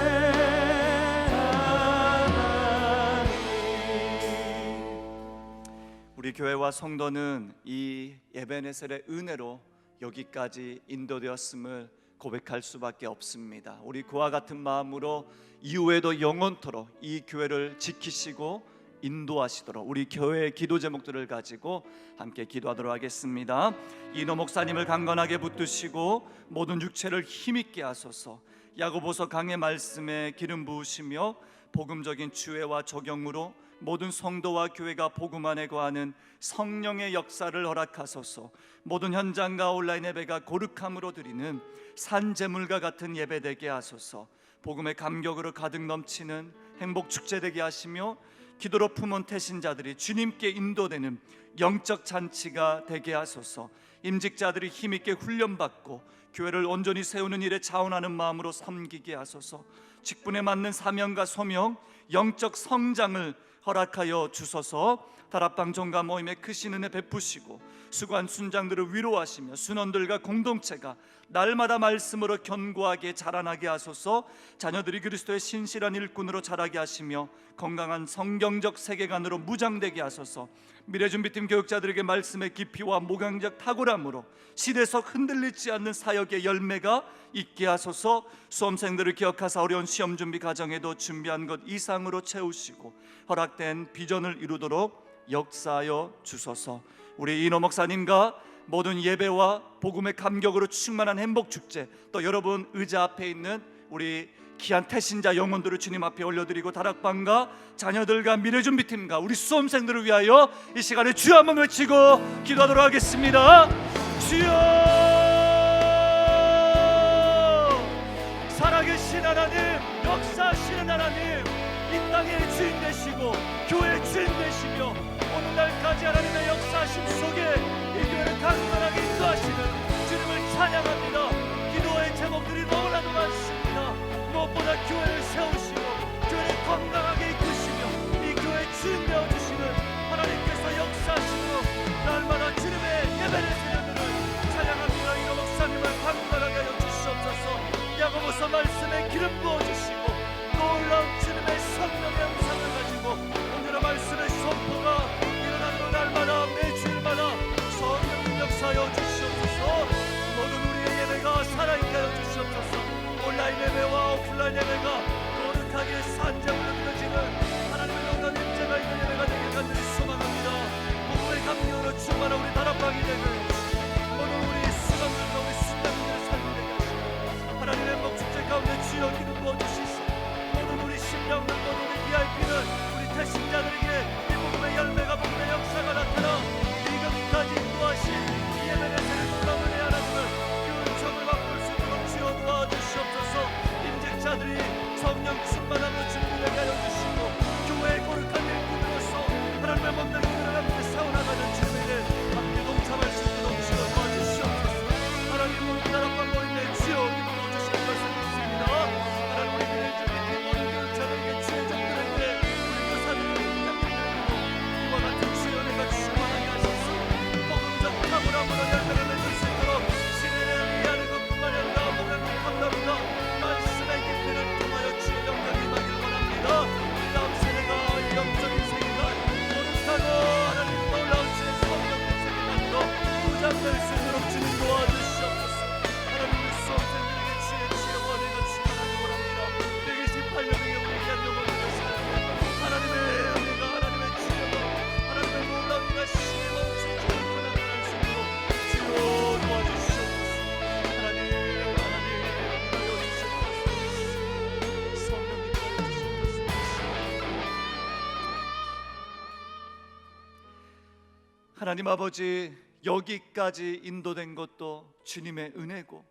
우리 교회와 성도는 이 에베네셀의 은혜로 여기까지 인도되었음을 고백할 수밖에 없습니다. 우리 그와 같은 마음으로 이후에도 영원토록 이 교회를 지키시고 인도하시도록 우리 교회의 기도 제목들을 가지고 함께 기도하도록 하겠습니다. 이노 목사님을 강건하게 붙드시고 모든 육체를 힘있게 하소서. 야고보서 강의 말씀에 기름 부으시며 복음적인 주회와 적용으로 모든 성도와 교회가 복음 안에 거하는 성령의 역사를 허락하소서. 모든 현장과 온라인 예배가 거룩함으로 드리는 산제물과 같은 예배 되게 하소서. 복음의 감격으로 가득 넘치는 행복 축제 되게 하시며 기도로 품은 태신자들이 주님께 인도되는 영적 잔치가 되게 하소서. 임직자들이 힘있게 훈련받고 교회를 온전히 세우는 일에 자원하는 마음으로 섬기게 하소서. 직분에 맞는 사명과 소명, 영적 성장을 허락하여 주소서. 다락방 종가 모임에 크신 은혜 베푸시고 수고한 순장들을 위로하시며 순원들과 공동체가 날마다 말씀으로 견고하게 자라나게 하소서. 자녀들이 그리스도의 신실한 일꾼으로 자라게 하시며 건강한 성경적 세계관으로 무장되게 하소서. 미래준비팀 교육자들에게 말씀의 깊이와 모강적 탁월함으로 시대석 흔들리지 않는 사역의 열매가 있게 하소서. 수험생들을 기억하사 어려운 시험 준비 과정에도 준비한 것 이상으로 채우시고 허락된 비전을 이루도록 역사하여 주소서. 우리 이노 목사님과 모든 예배와 복음의 감격으로 충만한 행복 축제, 또 여러분 의자 앞에 있는 우리 귀한 태신자 영혼들을 주님 앞에 올려드리고 다락방과 자녀들과 미래준비팀과 우리 수험생들을 위하여 이 시간에 주여 한번 외치고 기도하도록 하겠습니다. 주여, 살아계신 하나님, 역사하시는 하나님, 이 땅의 주인 되시고 교회의 주인 되시며 오늘날까지 하나님의 역사하심 속에 이 교회를 강건하게 인도하시는 주님을 찬양합니다. 기도의 제목들이 너무나도 많습니다. 무엇보다 교회를 세우시고 교회를 건강하게 이끄시며 이 교회의 주인 되어주시는 하나님께서 역사하시므로 날마다 주님의 예배를 드리는 찬양합니다. 이노 목사님을 강건하게 하여 주시옵소서. 야고보서 말씀에 기름 부어주시고 놀라운 주님의 성령의 영상을 가지고 오늘의 말씀의 선포가 일어나는 날마다 매주일마다 성령님 역사하여 주시옵소서. 모든 우리의 예배가 살아있게 하여 주시옵소서. 온라인 예배와 오프라인 예배가 거룩하게 산장으로 드려지는 하나님의 놀라운 임재가 있는 예배가 되길 간절히 소망합니다. 복음의 감격으로 충만한 우리 다락방이 되는 모든 우리 수감들과 우리 순장님들의 삶이 되게 하시고 하나님의 행복축제 가운데 주여 기름 부어주시소. 모든 우리 심령들, 모든 우리 VIP는 우리 태신자들에게 이 복음의 열매가 복음의 역사가 나타나 이것까지 인도하신 이 예배의 새를 놀라운 은혜 하나님을 그 은총을 맛볼 수 있도록 주여 도와주시옵소서. 임직자들이 성령 충만함으로 준비되게 하여 주시고 교회의 거룩한 일꾼으로서 하나님의 몸된 길을 함께 세워나가는 주님의 함께 동참할 수 있도록 주여 도와주시옵소서. 하나님 모든 다락방 모임에 주여 기름 부어주시는 것을 믿습니다. 하나님 우리 미래준비팀 모든 교육자들에게 주의 종들에게 우리 교사들을 부탁드리고 이와 같은 주의 은혜가 충만하게 하셔서 복음적 탁월함으로 열매를 맺을 수 있도록 시대를 위하는 것뿐만 아니라 몸의 감당과 말씀의 깊이를 통하여 주의 영광이 임하길 원합니다. 이 다음 세대가 영적인 세계관 거룩하고 하나님 놀라운 주의 성령의 세계관으로 부장될 수 있도록 주님 도와주시옵소서. 하나님 우리 수험생들에게 주의 지혜와 은혜가 충만하길 원합니다. 128명의 영혼을 위한 영혼을 되시는 하나님의 은혜가 하나님의 지혜와 하나님의 놀라운 가심의 멈추지 않고 나타날 수 있도록 주여 도와주시옵소서. 하나님 인하여 주시옵소서. 성령님 도와주시옵소서. 하나님 아버지, 여기까지 인도된 것도 주님의 은혜고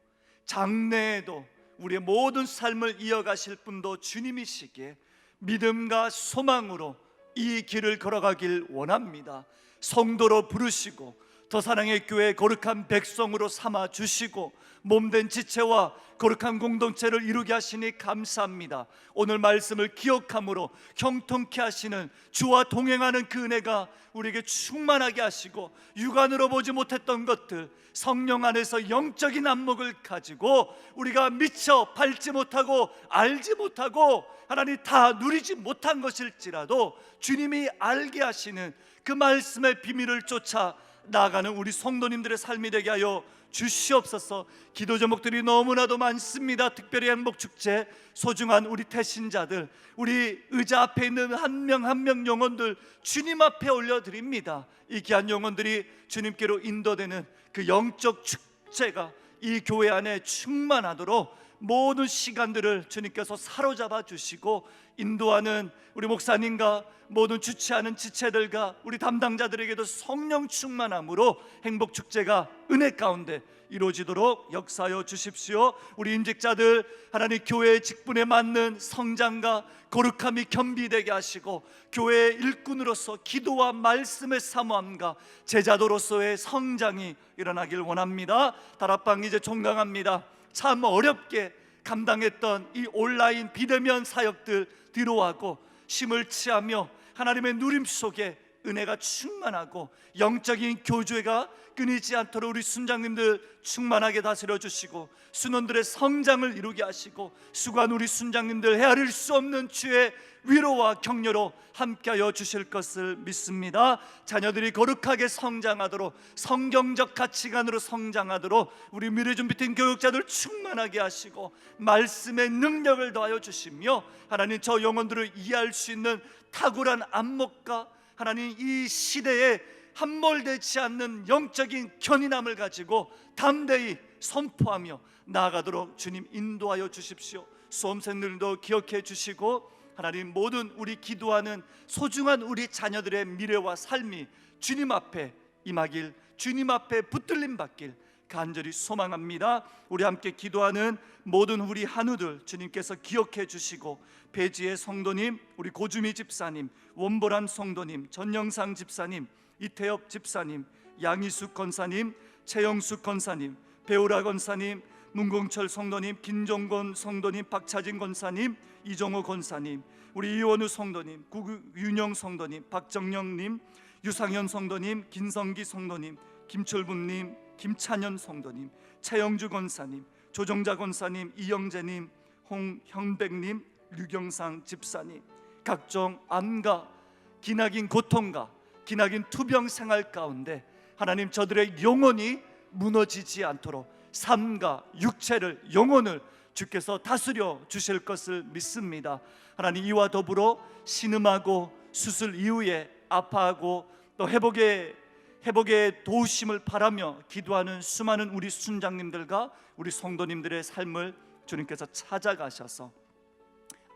장래에도 우리의 모든 삶을 이어가실 분도 주님이시기에 믿음과 소망으로 이 길을 걸어가길 원합니다. 성도로 부르시고 더 사랑의 교회 거룩한 백성으로 삼아 주시고 몸된 지체와 거룩한 공동체를 이루게 하시니 감사합니다. 오늘 말씀을 기억함으로 형통케 하시는 주와 동행하는 그 은혜가 우리에게 충만하게 하시고 육안으로 보지 못했던 것들 성령 안에서 영적인 안목을 가지고 우리가 미처 밟지 못하고 알지 못하고 하나님 다 누리지 못한 것일지라도 주님이 알게 하시는 그 말씀의 비밀을 쫓아 나아가는 우리 성도님들의 삶이 되게 하여 주시옵소서. 기도 제목들이 너무나도 많습니다. 특별히 행복축제 소중한 우리 태신자들, 우리 의자 앞에 있는 한 명 한 명 영혼들 주님 앞에 올려드립니다. 이 귀한 영혼들이 주님께로 인도되는 그 영적 축제가 이 교회 안에 충만하도록 모든 시간들을 주님께서 사로잡아 주시고, 인도하는 우리 목사님과 모든 주최하는 지체들과 우리 담당자들에게도 성령 충만함으로 행복축제가 은혜 가운데 이루어지도록 역사하여 주십시오. 우리 임직자들 하나님 교회의 직분에 맞는 성장과 거룩함이 겸비되게 하시고, 교회의 일꾼으로서 기도와 말씀의 사모함과 제자도로서의 성장이 일어나길 원합니다. 다락방 이제 종강합니다. 참 어렵게 감당했던 이 온라인 비대면 사역들 뒤로하고 쉼을 취하며 하나님의 누림 속에 은혜가 충만하고 영적인 교주가 끊이지 않도록 우리 순장님들 충만하게 다스려 주시고, 순원들의 성장을 이루게 하시고, 수고한 우리 순장님들 헤아릴 수 없는 주의 위로와 격려로 함께하여 주실 것을 믿습니다. 자녀들이 거룩하게 성장하도록, 성경적 가치관으로 성장하도록 우리 미래준비팀 교육자들 충만하게 하시고 말씀의 능력을 더하여 주시며, 하나님 저 영혼들을 이해할 수 있는 탁월한 안목과 하나님 이 시대에 함몰되지 않는 영적인 견인함을 가지고 담대히 선포하며 나아가도록 주님 인도하여 주십시오. 수험생들도 기억해 주시고, 하나님 모든 우리 기도하는 소중한 우리 자녀들의 미래와 삶이 주님 앞에 임하길, 주님 앞에 붙들림 받길 간절히 소망합니다. 우리 함께 기도하는 모든 우리 한우들 주님께서 기억해 주시고, 배지의 성도님, 우리 고주미 집사님, 원보란 성도님, 전영상 집사님, 이태엽 집사님, 양희숙 권사님, 최영숙 권사님, 배우라 권사님, 문공철 성도님, 김종건 성도님, 박차진 권사님, 이정호 권사님, 우리 이원우 성도님, 구윤영 성도님, 박정영님, 유상현 성도님, 김성기 성도님, 김철분님, 김찬현 성도님, 최영주 권사님, 조정자 권사님, 이영재님, 홍현백님, 류경상 집사님, 각종 암과 기나긴 고통과 기나긴 투병 생활 가운데 하나님 저들의 영혼이 무너지지 않도록 삶과 육체를, 영혼을 주께서 다스려 주실 것을 믿습니다. 하나님 이와 더불어 신음하고 수술 이후에 아파하고 또 회복의 도우심을 바라며 기도하는 수많은 우리 순장님들과 우리 성도님들의 삶을 주님께서 찾아가셔서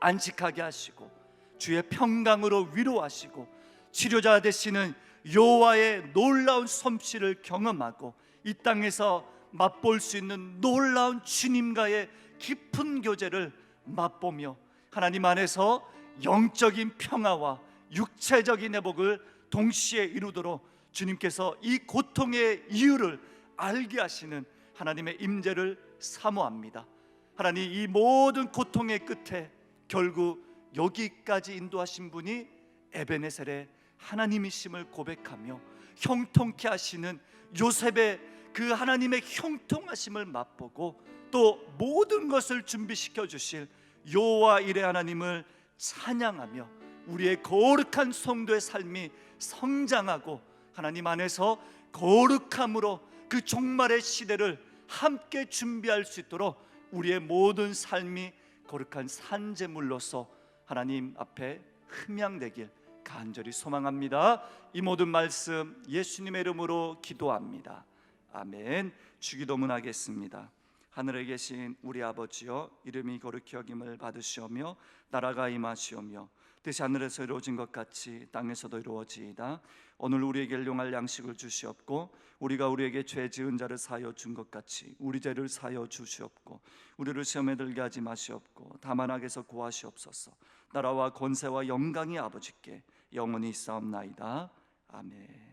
안식하게 하시고 주의 평강으로 위로하시고 치료자 되시는 여호와의 놀라운 솜씨를 경험하고 이 땅에서 맛볼 수 있는 놀라운 주님과의 깊은 교제를 맛보며 하나님 안에서 영적인 평화와 육체적인 회복을 동시에 이루도록 주님께서 이 고통의 이유를 알게 하시는 하나님의 임재를 사모합니다. 하나님 이 모든 고통의 끝에 결국 여기까지 인도하신 분이 에베네셀의 하나님이심을 고백하며 형통케 하시는 요셉의 그 하나님의 형통하심을 맛보고 또 모든 것을 준비시켜 주실 여호와 일의 하나님을 찬양하며 우리의 거룩한 성도의 삶이 성장하고 하나님 안에서 거룩함으로 그 종말의 시대를 함께 준비할 수 있도록 우리의 모든 삶이 거룩한 산재물로서 하나님 앞에 흠양되길 간절히 소망합니다. 이 모든 말씀 예수님의 이름으로 기도합니다. 아멘. 주기도문 하겠습니다. 하늘에 계신 우리 아버지여, 이름이 거룩히 여김을 받으시오며 나라가 임하시오며 뜻이 하늘에서 이루어진 것 같이 땅에서도 이루어지이다. 오늘 우리에게 일용할 양식을 주시옵고 우리가 우리에게 죄 지은 자를 사하여 준 것 같이 우리 죄를 사하여 주시옵고 우리를 시험에 들게 하지 마시옵고 다만 악에서 구하시옵소서. 나라와 권세와 영광이 아버지께 영원히 있사옵나이다. 아멘.